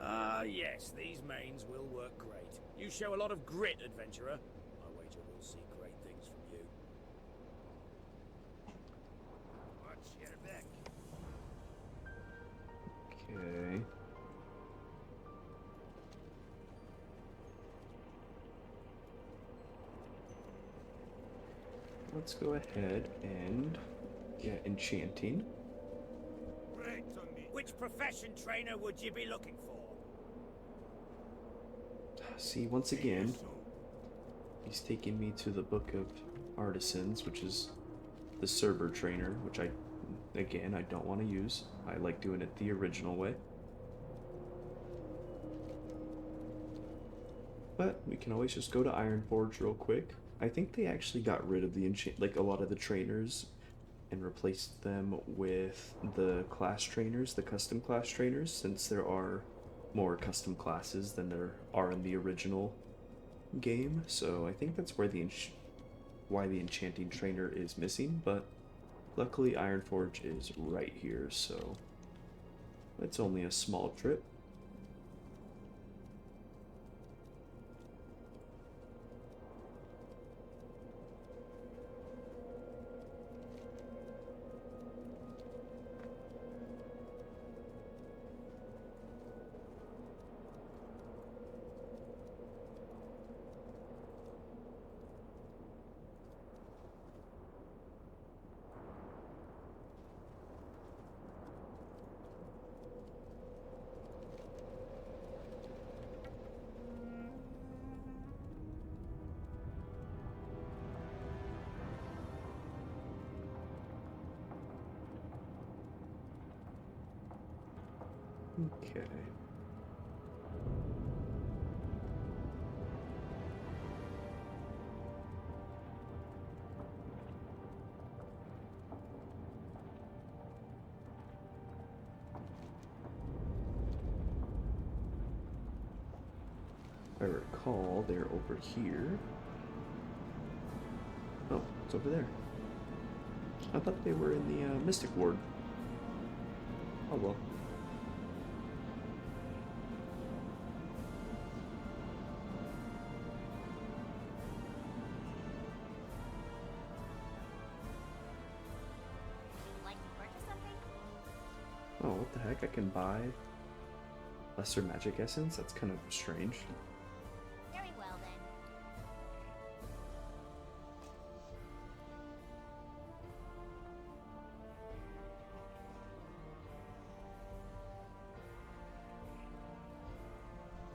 Ah, yes, these mains will work great. You show a lot of grit, adventurer. I wager we'll see great things from you. Watch your back. Okay. Let's go ahead and get enchanting. Right on me. Which profession trainer would you be looking for? See, once again, he's taking me to the Book of Artisans, which is the server trainer, which I don't want to use. I like doing it the original way. But we can always just go to Ironforge real quick. I think they actually got rid of the a lot of the trainers and replaced them with the class trainers, the custom class trainers, since there are more custom classes than there are in the original game. So I think that's where why the enchanting trainer is missing, but luckily Ironforge is right here, so It's only a small trip. Okay. If I recall, they're over here. Oh, it's over there. I thought they were in the Mystic Ward. Oh well. Would you like to purchase something? Oh, what the heck? I can buy lesser magic essence? That's kind of strange. Very well then.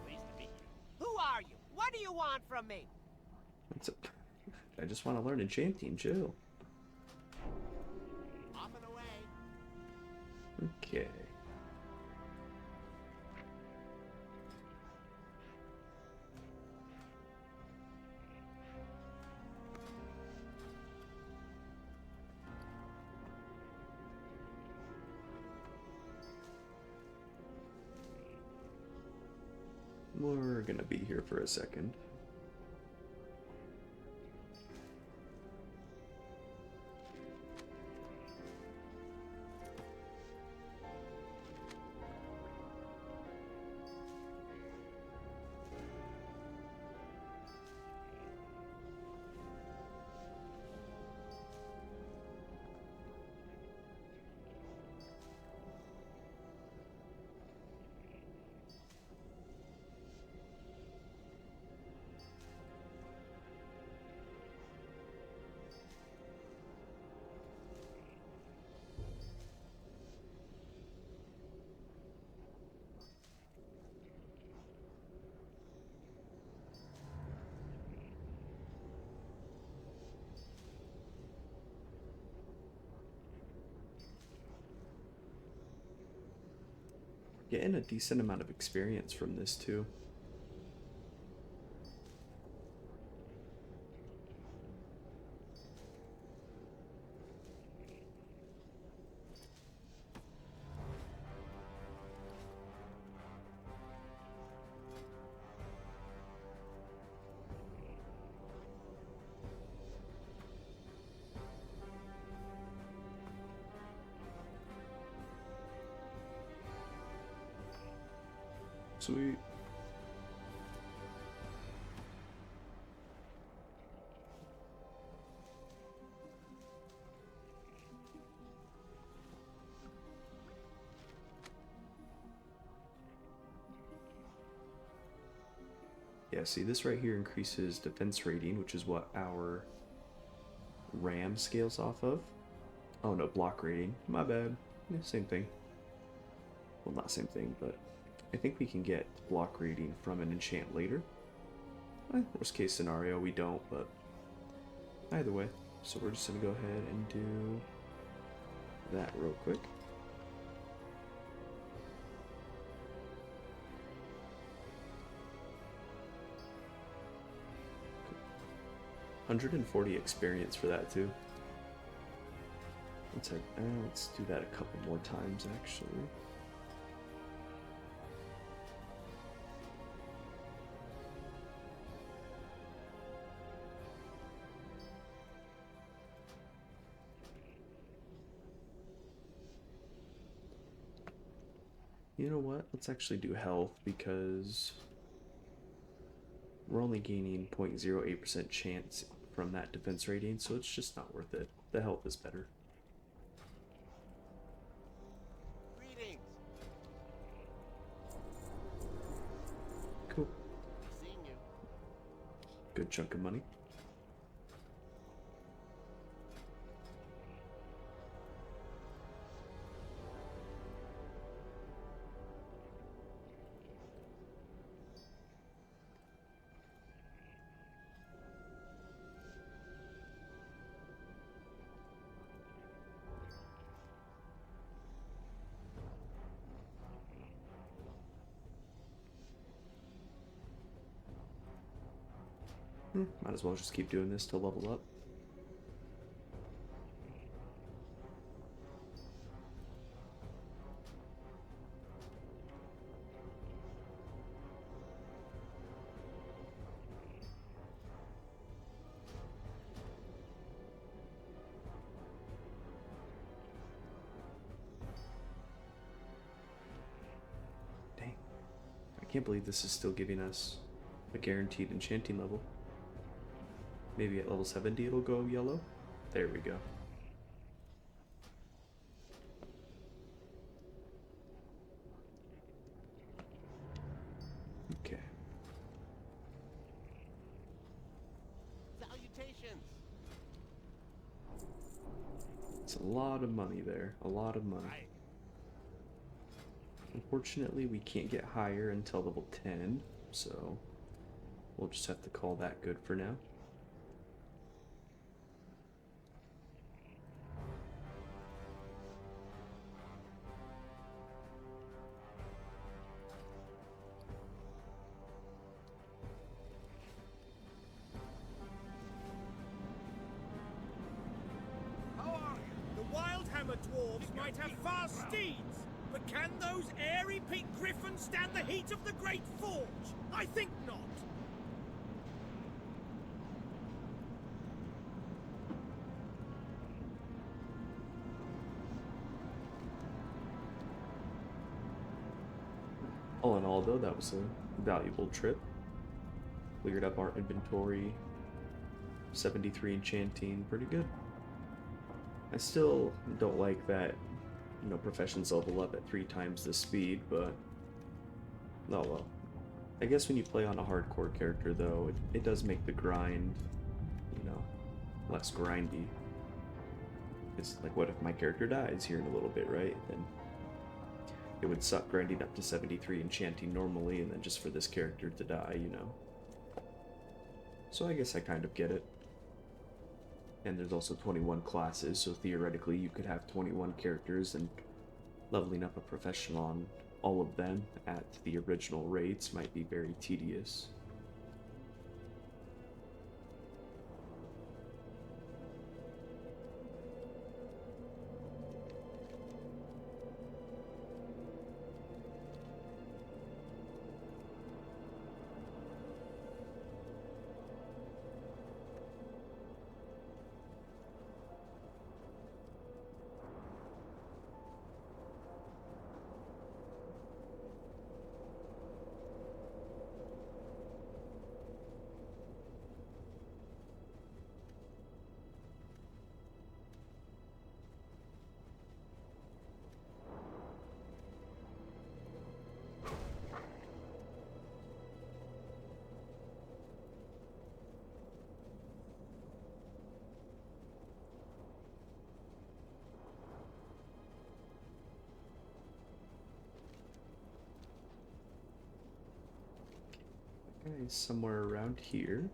Pleased to meet you. Who are you? What do you want from me? That's a, I just want to learn enchanting, chill. Off and away. Okay. We're gonna be here for a second. Getting a decent amount of experience from this too. Sweet. Yeah, see, this right here increases defense rating, which is what our RAM scales off of. Oh no, block rating. My bad. Yeah, same thing. Well, not same thing, but I think we can get block rating from an enchant later. Worst case scenario, we don't, but either way. So we're just gonna go ahead and do that real quick. Cool. 140 experience for that too. Let's do that a couple more times actually. You know what? Let's actually do health because we're only gaining 0.08% chance from that defense rating, so it's just not worth it. The health is better. Greetings. Cool. Seeing you. Good chunk of money. Might as well just keep doing this to level up. Dang. I can't believe this is still giving us a guaranteed enchanting level. Maybe at level 70 it'll go yellow. There we go. Okay. Salutations. It's a lot of money there. A lot of money. Right. Unfortunately, we can't get higher until level 10, so we'll just have to call that good for now. How are you? The Wildhammer dwarves might have fast steeds, but can those airy pink griffins stand the heat of the Great Forge? I think not. All in all, though, that was a valuable trip. Cleared up our inventory. 73 enchanting, pretty good. I still don't like that, you know, professions level up at 3 times the speed, but oh well. I guess when you play on a hardcore character, though, it does make the grind, you know, less grindy. It's like, what if my character dies here in a little bit, right? Then it would suck grinding up to 73 enchanting normally, and then just for this character to die, you know. So I guess I kind of get it. And there's also 21 classes, so theoretically you could have 21 characters, and leveling up a professional on all of them at the original rates might be very tedious. Okay, somewhere around here.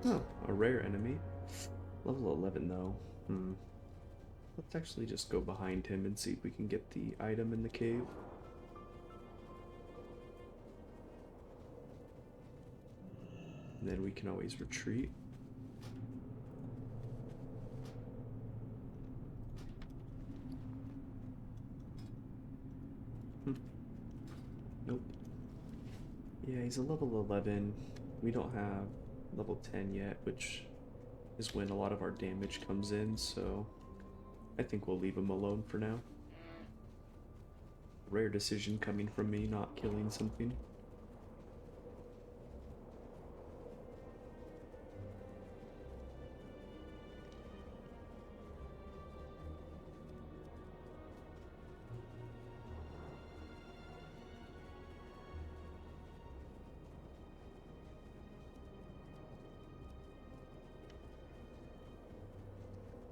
Oh, a rare enemy. Level 11 though. Let's actually just go behind him and see if we can get the item in the cave. And then we can always retreat. Nope. Yeah, he's a level 11. We don't have level 10 yet, which is when a lot of our damage comes in, so I think we'll leave him alone for now. Rare decision coming from me, not killing something.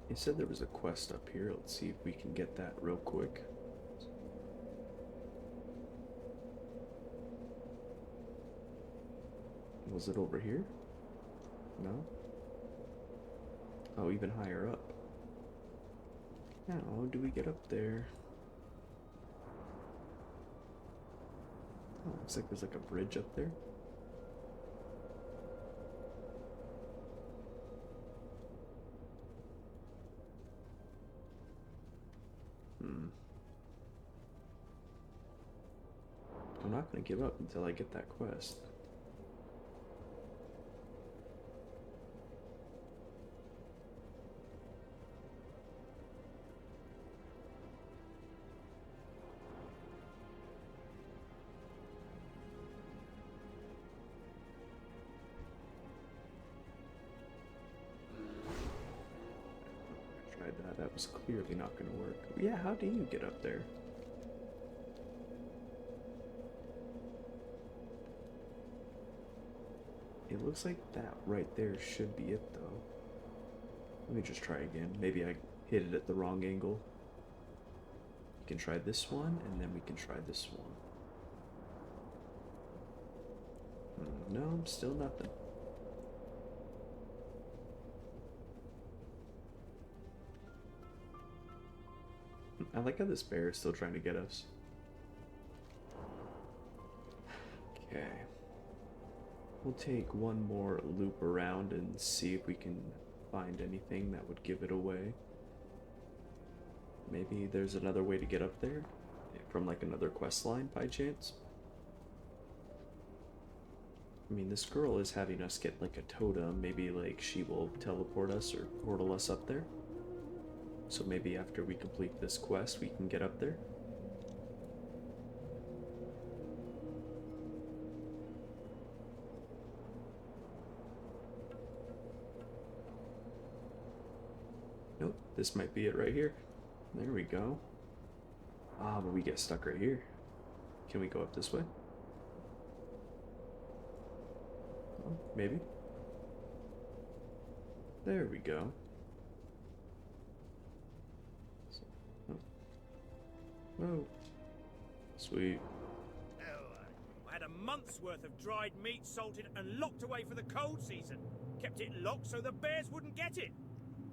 He said there was a quest up here. Let's see if we can get that real quick. Was it over here? No? Oh, even higher up. How do we get up there? Oh, looks like there's like a bridge up there. I'm not gonna give up until I get that quest. I tried that. That was clearly not gonna work. Yeah, how do you get up there? It looks like that right there should be it, though. Let me just try again. Maybe I hit it at the wrong angle. We can try this one, and then we can try this one. No, still nothing. I like how this bear is still trying to get us. Okay. We'll take one more loop around and see if we can find anything that would give it away. Maybe there's another way to get up there from like another quest line by chance. I mean, this girl is having us get like a totem. Maybe like she will teleport us or portal us up there. So maybe after we complete this quest, we can get up there. Nope, this might be it right here. There we go. Ah, but we get stuck right here. Can we go up this way? Oh, maybe. There we go. Oh, sweet. I had a month's worth of dried meat salted and locked away for the cold season. Kept it locked so the bears wouldn't get it.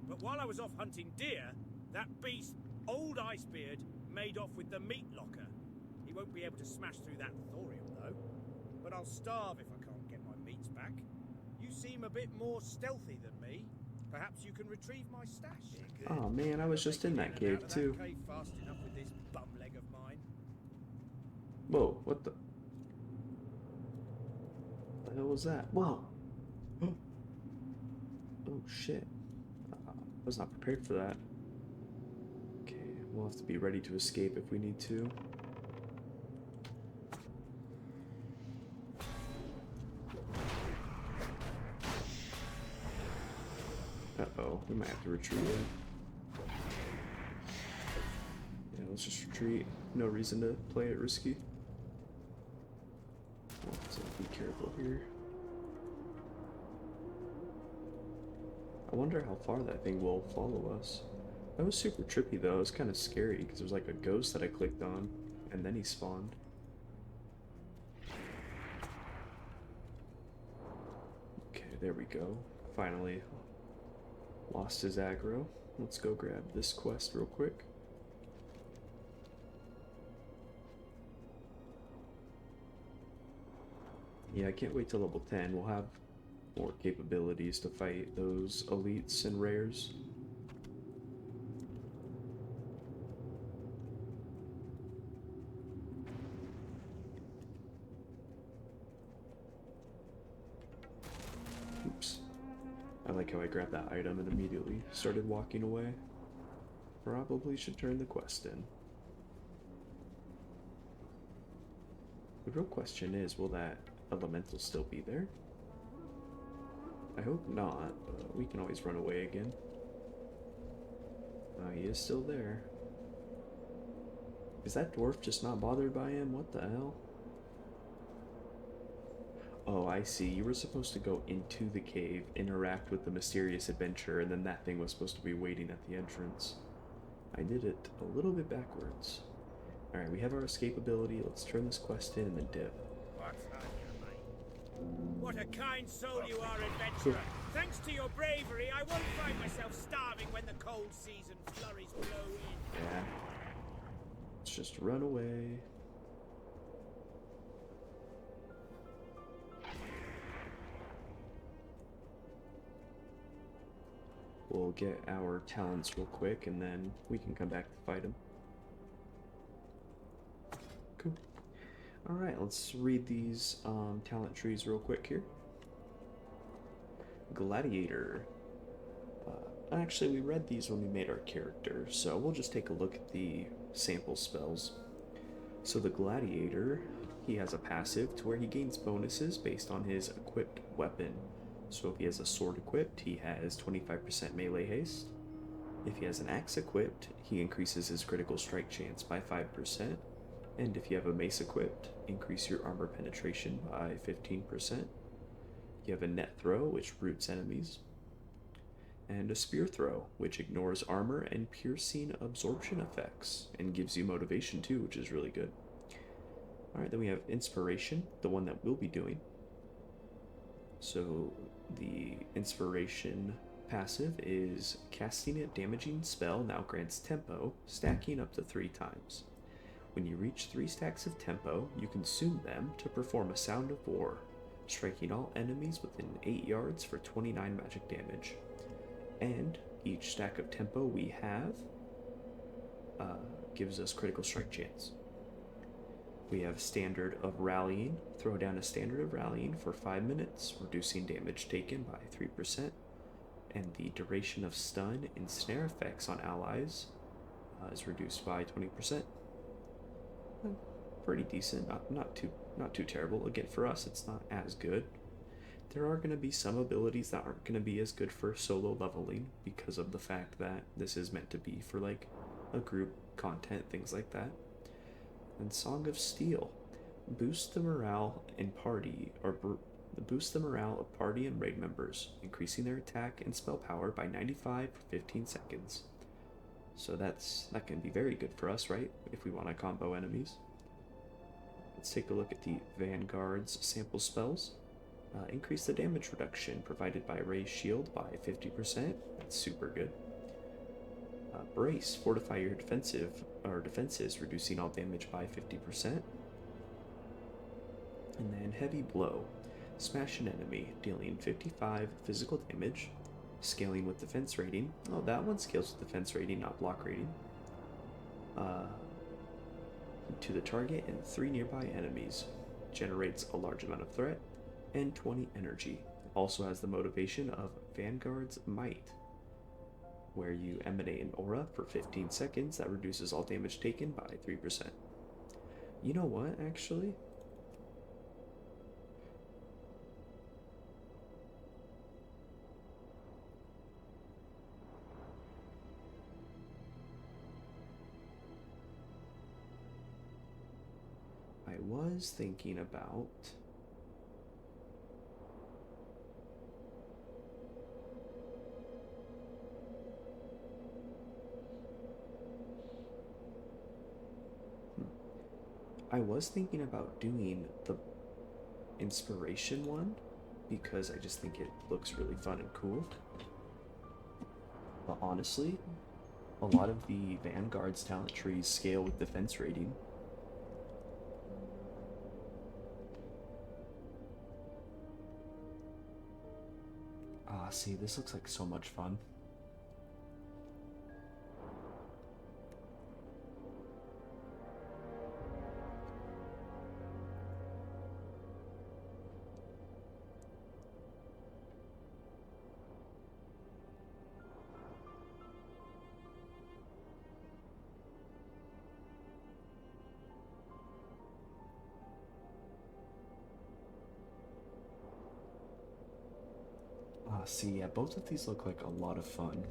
But while I was off hunting deer, that beast, Old Icebeard, made off with the meat locker. He won't be able to smash through that thorium, though. But I'll starve if I can't get my meats back. You seem a bit more stealthy than me. Perhaps you can retrieve my stash. Oh man, I was just in that cave too. Cave fast enough with this bum leg of mine. Whoa, what the hell was that? Whoa! Oh shit. I was not prepared for that. Okay, we'll have to be ready to escape if we need to. Uh-oh, we might have to retreat. Yeah, let's just retreat. No reason to play it risky. So be careful here. I wonder how far that thing will follow us. That was super trippy though. It was kind of scary because there was like a ghost that I clicked on and then he spawned. Okay, there we go. Finally lost his aggro. Let's go grab this quest real quick. Yeah, I can't wait till level 10. We'll more capabilities to fight those elites and rares. Oops. I like how I grabbed that item and immediately started walking away. Probably should turn the quest in. The real question is, will that elemental still be there? I hope not, but we can always run away again. He is still there. Is that dwarf just not bothered by him? What the hell? Oh, I see. You were supposed to go into the cave, interact with the mysterious adventurer, and then that thing was supposed to be waiting at the entrance. I did it a little bit backwards. Alright, we have our escape ability. Let's turn this quest in and then dip. What's on your mind? What a kind soul you are, adventurer. Thanks to your bravery, I won't find myself starving when the cold season flurries blow in. Yeah. Let's just run away. We'll get our talents real quick and then we can come back to fight him. Cool. Alright, let's read these talent trees real quick here. Gladiator. Actually, we read these when we made our character, so we'll just take a look at the sample spells. So the Gladiator, he has a passive to where he gains bonuses based on his equipped weapon. So if he has a sword equipped, he has 25% melee haste. If he has an axe equipped, he increases his critical strike chance by 5%. And if you have a mace equipped, increase your armor penetration by 15%. You have a net throw, which roots enemies. And a spear throw, which ignores armor and piercing absorption effects, and gives you motivation too, which is really good. Alright, then we have inspiration, the one that we'll be doing. So the inspiration passive is casting a damaging spell now grants tempo, stacking up to 3 times. When you reach 3 stacks of tempo, you consume them to perform a Sound of War, striking all enemies within 8 yards for 29 magic damage. And each stack of tempo we have gives us critical strike chance. We have Standard of Rallying. Throw down a Standard of Rallying for 5 minutes, reducing damage taken by 3%. And the duration of stun and snare effects on allies is reduced by 20%. Pretty decent, not too terrible. Again, for us, it's not as good. There are going to be some abilities that aren't going to be as good for solo leveling because of the fact that this is meant to be for like a group content, things like that. And Song of Steel, boost the morale in party boost the morale of party and raid members, increasing their attack and spell power by 95 for 15 seconds. So that can be very good for us, right? If we want to combo enemies. Let's take a look at the Vanguard's sample spells. Increase the damage reduction provided by Ray's shield by 50%. That's super good. Brace, fortify your defenses, reducing all damage by 50%. And then Heavy Blow, smash an enemy, dealing 55 physical damage, scaling with defense rating. Oh, that one scales with defense rating, not block rating. To the target and 3 nearby enemies. Generates a large amount of threat and 20 energy. Also has the motivation of Vanguard's Might, where you emanate an aura for 15 seconds that reduces all damage taken by 3%. You know what, actually? I was thinking about doing the inspiration one because I just think it looks really fun and cool. But honestly, a lot of the Vanguard's talent trees scale with defense rating. Ah, see, this looks like so much fun. Ah, see, yeah, both of these look like a lot of fun.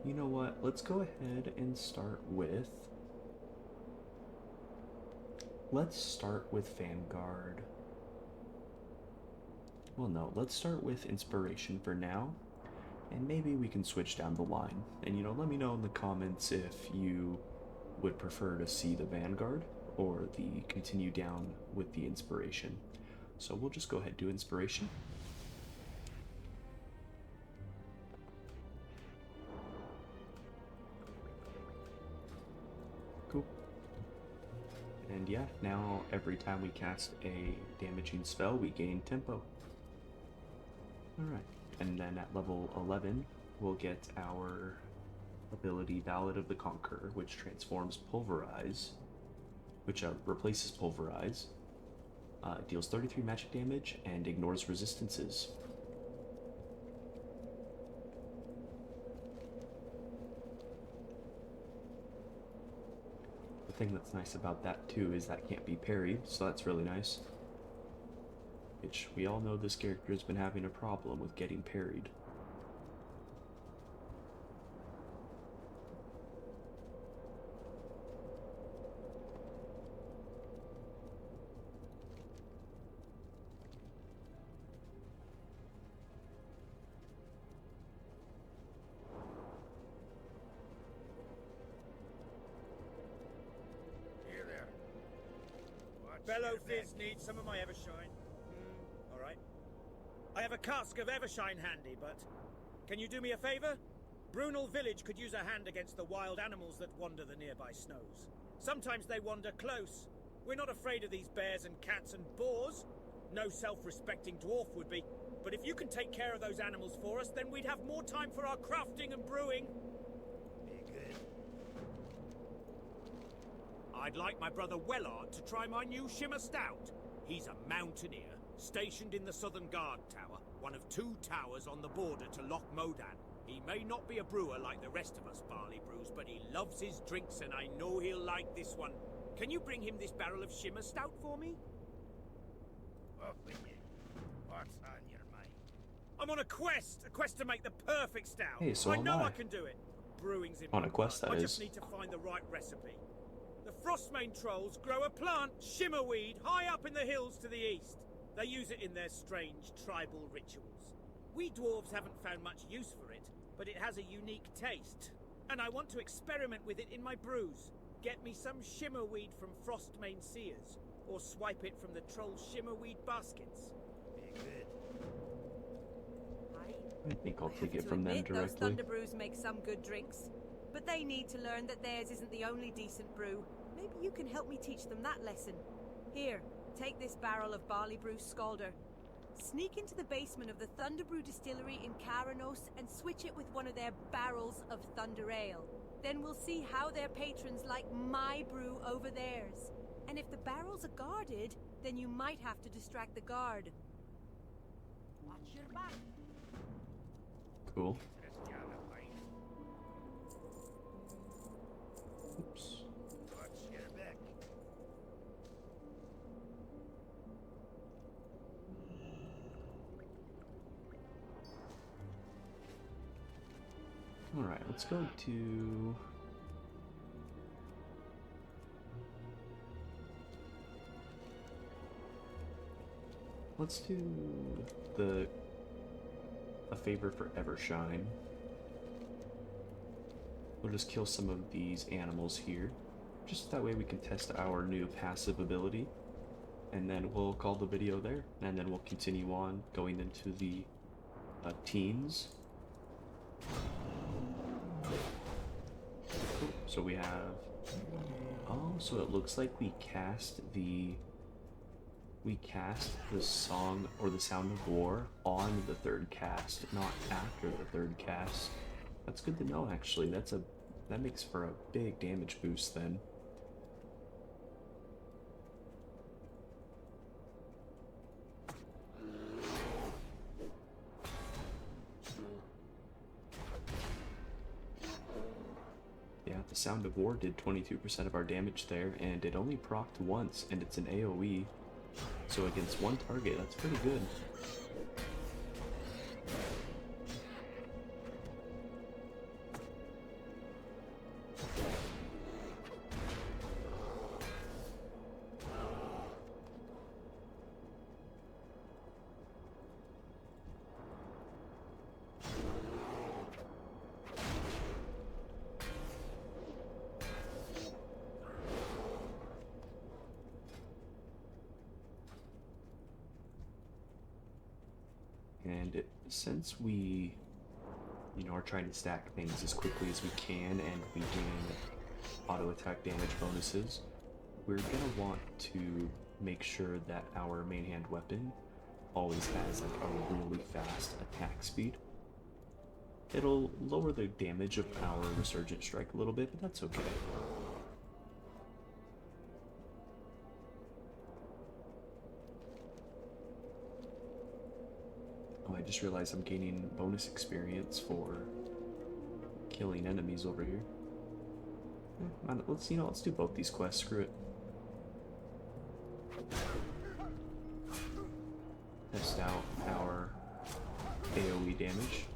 You know what? Let's go ahead and start with... Let's start with Vanguard. Well, no, let's start with Inspiration for now. And maybe we can switch down the line. And, you know, let me know in the comments if you would prefer to see the Vanguard or the continue down with the Inspiration. So we'll just go ahead and do Inspiration. Cool. And yeah, now every time we cast a damaging spell, we gain tempo. Alright, and then at level 11, we'll get our ability Ballad of the Conqueror, which transforms Pulverize, which replaces Pulverize, deals 33 magic damage, and ignores resistances. The thing that's nice about that too is that can't be parried, so that's really nice. Which we all know this character has been having a problem with getting parried. Here there. Watch Bellow your Fizz back. needs some of my Evershine. Alright. I have a cask of Evershine handy, but can you do me a favor? Brunel Village could use a hand against the wild animals that wander the nearby snows. Sometimes they wander close. We're not afraid of these bears and cats and boars. No self-respecting dwarf would be. But if you can take care of those animals for us, then we'd have more time for our crafting and brewing. Be good. I'd like my brother Wellard to try my new Shimmer Stout. He's a mountaineer, stationed in the Southern Guard Tower, one of 2 towers on the border to Loch Modan. He may not be a brewer like the rest of us Barley Brews, but he loves his drinks and I know he'll like this one. Can you bring him this barrel of Shimmer Stout for me? Off with you. What's on your mind? I'm on a quest to make the perfect stout. Hey, so I am know I. I can do it. Brewing's in On my a quest, blood. that I is. just need to find the right recipe. The Frostmane trolls grow a plant, Shimmerweed, high up in the hills to the east. They use it in their strange tribal rituals. We dwarves haven't found much use for it, but it has a unique taste. And I want to experiment with it in my brews. Get me some Shimmerweed from Frostmane Seers, or swipe it from the troll Shimmerweed baskets. Be good. I think I'll I take have it to from them admit, those directly. Thunder Brews make some good drinks, but they need to learn that theirs isn't the only decent brew. Maybe you can help me teach them that lesson. Here, take this barrel of Barley Brew Scalder. Sneak into the basement of the Thunder Brew distillery in Caranos and switch it with one of their barrels of Thunder Ale. Then we'll see how their patrons like my brew over theirs. And if the barrels are guarded, then you might have to distract the guard. Watch your back. Cool. Just down the line. Oops. Watch your back. Alright, let's go to... Let's do a favor for Evershine. We'll just kill some of these animals here. Just that way we can test our new passive ability. And then we'll call the video there. And then we'll continue on going into the teens. Cool. So we have... Oh, so it looks like we cast the we cast the Song or the Sound of War on the third cast, not after the third cast. That's good to know, actually. That makes for a big damage boost then. Yeah, the Sound of War did 22% of our damage there, and it only procced once, and it's an AoE. So against one target, that's pretty good. And since we, are trying to stack things as quickly as we can, and we gain auto attack damage bonuses, we're gonna want to make sure that our main hand weapon always has like a really fast attack speed. It'll lower the damage of our Resurgent Strike a little bit, but that's okay. Oh, I just realized I'm gaining bonus experience for killing enemies over here. Let's do both these quests, screw it. Test out our AoE damage.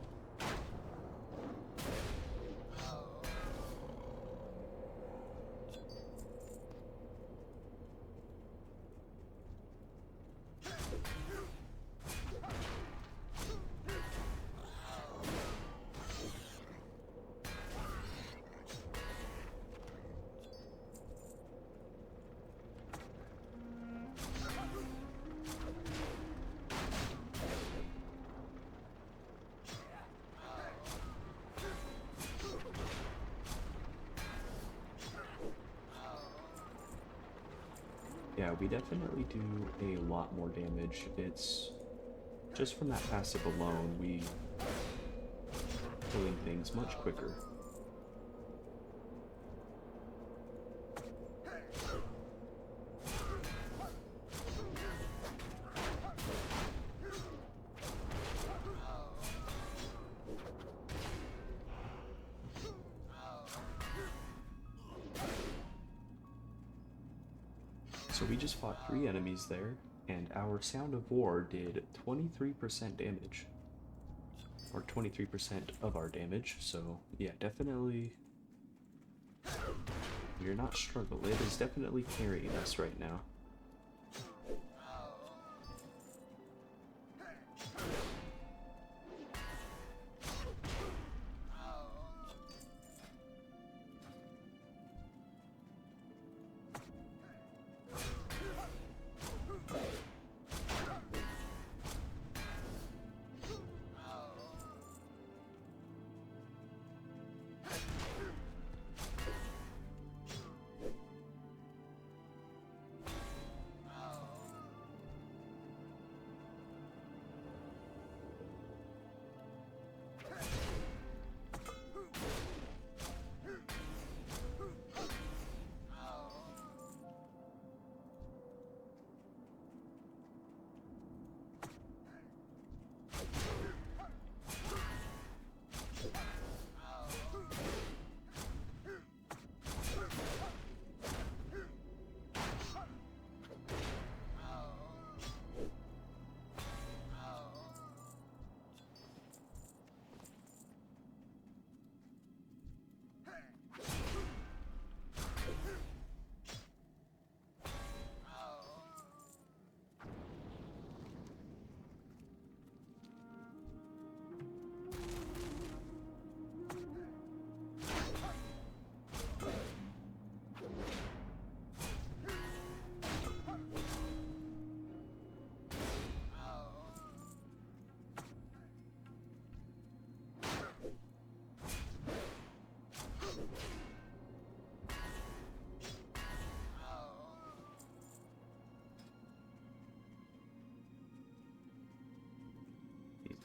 Yeah, we definitely do a lot more damage. It's just from that passive alone, we killing things much quicker. So we just fought 3 enemies there, and our Sound of War did 23% damage. Or 23% of our damage, so yeah, definitely we're not struggling. It is definitely carrying us right now.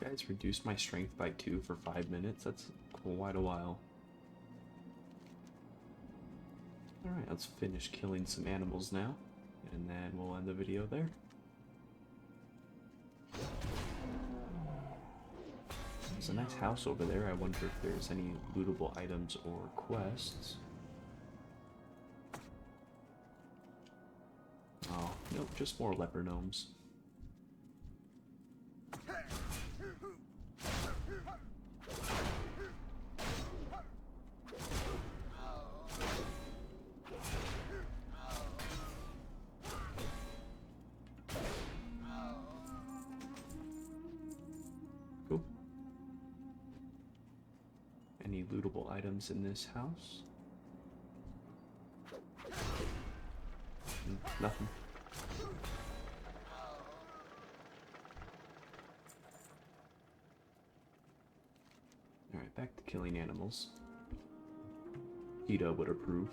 guys reduced my strength by 2 for 5 minutes. That's quite a while. Alright, let's finish killing some animals now, and then we'll end the video there. There's a nice house over there. I wonder if there's any lootable items or quests. Oh, nope, just more leper gnomes. Cool. Any lootable items in this house? Nothing. Alright, back to killing animals. PETA would approve.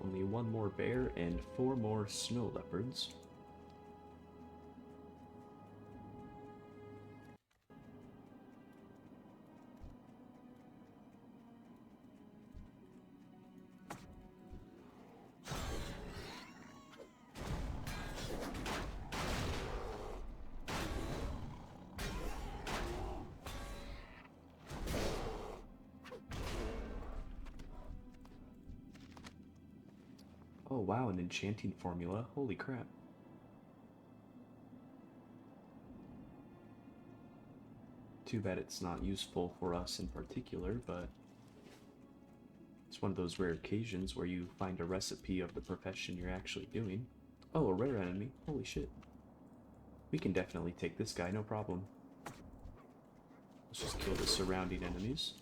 Only one more bear and 4 more snow leopards. Oh wow, an enchanting formula. Holy crap. Too bad it's not useful for us in particular, but it's one of those rare occasions where you find a recipe of the profession you're actually doing. Oh, a rare enemy. Holy shit. We can definitely take this guy, no problem. Let's just kill the surrounding enemies.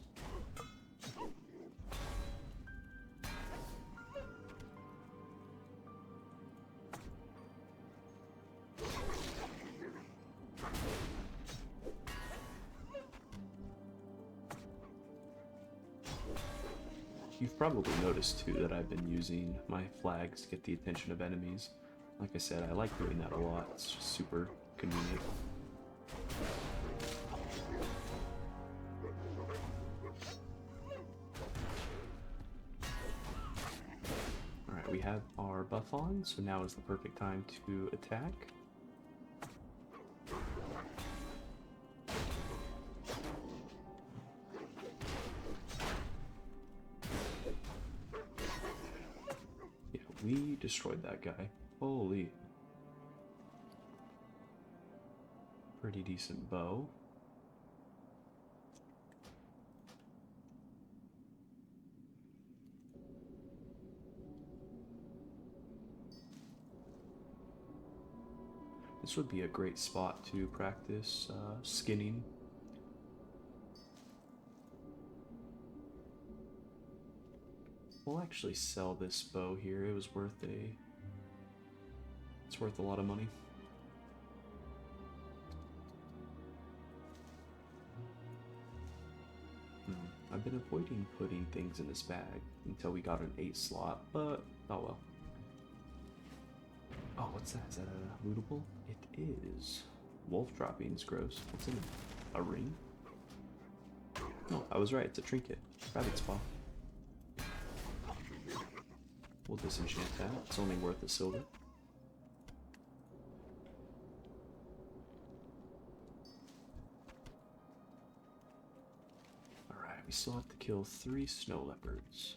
You've probably noticed too that I've been using my flags to get the attention of enemies. Like I said, I like doing that a lot. It's just super convenient. Alright, we have our buff on, so now is the perfect time to attack. We destroyed that guy. Holy. Pretty decent bow. This would be a great spot to practice skinning. We'll actually sell this bow here. It was worth it's worth a lot of money. I've been avoiding putting things in this bag until we got an 8 slot, but oh well. Oh, what's that? Is that a lootable? It is. Wolf droppings, gross. What's in it? A ring? No, I was right, it's a trinket. Rabbit's paw. We'll disenchant that. It's only worth a silver. Alright, we still have to kill 3 snow leopards.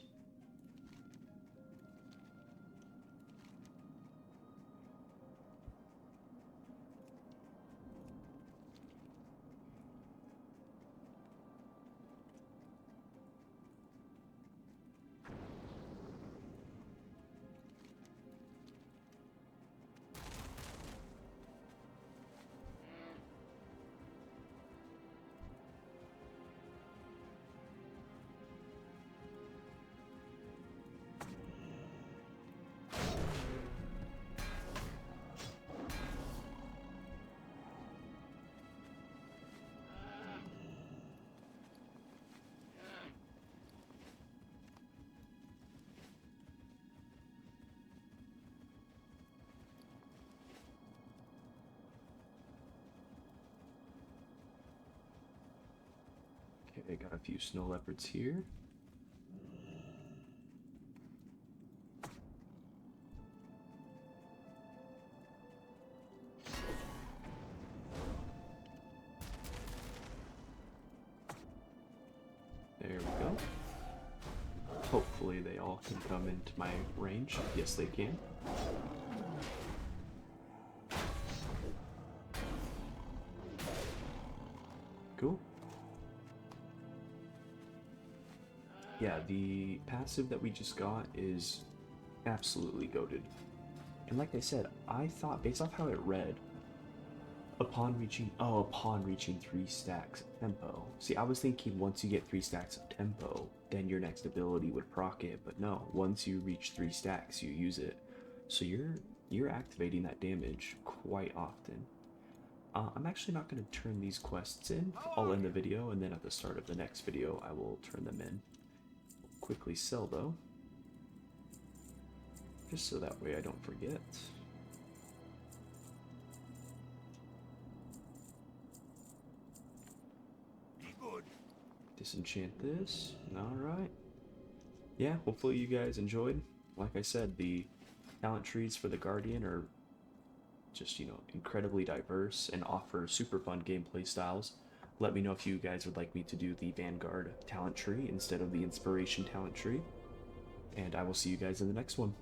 Okay, got a few snow leopards here. There we go. Hopefully they all can come into my range. Yes, they can. Cool. Yeah, the passive that we just got is absolutely goated. And like I said, I thought, based off how it read, upon reaching 3 stacks of tempo. See, I was thinking once you get 3 stacks of tempo, then your next ability would proc it, but no, once you reach 3 stacks, you use it. So you're activating that damage quite often. I'm actually not going to turn these quests in. I'll end the video, and then at the start of the next video, I will turn them in. Quickly sell, though. Just so that way I don't forget. Be good. Disenchant this. Alright. Yeah, hopefully you guys enjoyed. Like I said, the talent trees for the Guardian are just, you know, incredibly diverse and offer super fun gameplay styles. Let me know if you guys would like me to do the Vanguard talent tree instead of the Inspiration talent tree. And I will see you guys in the next one.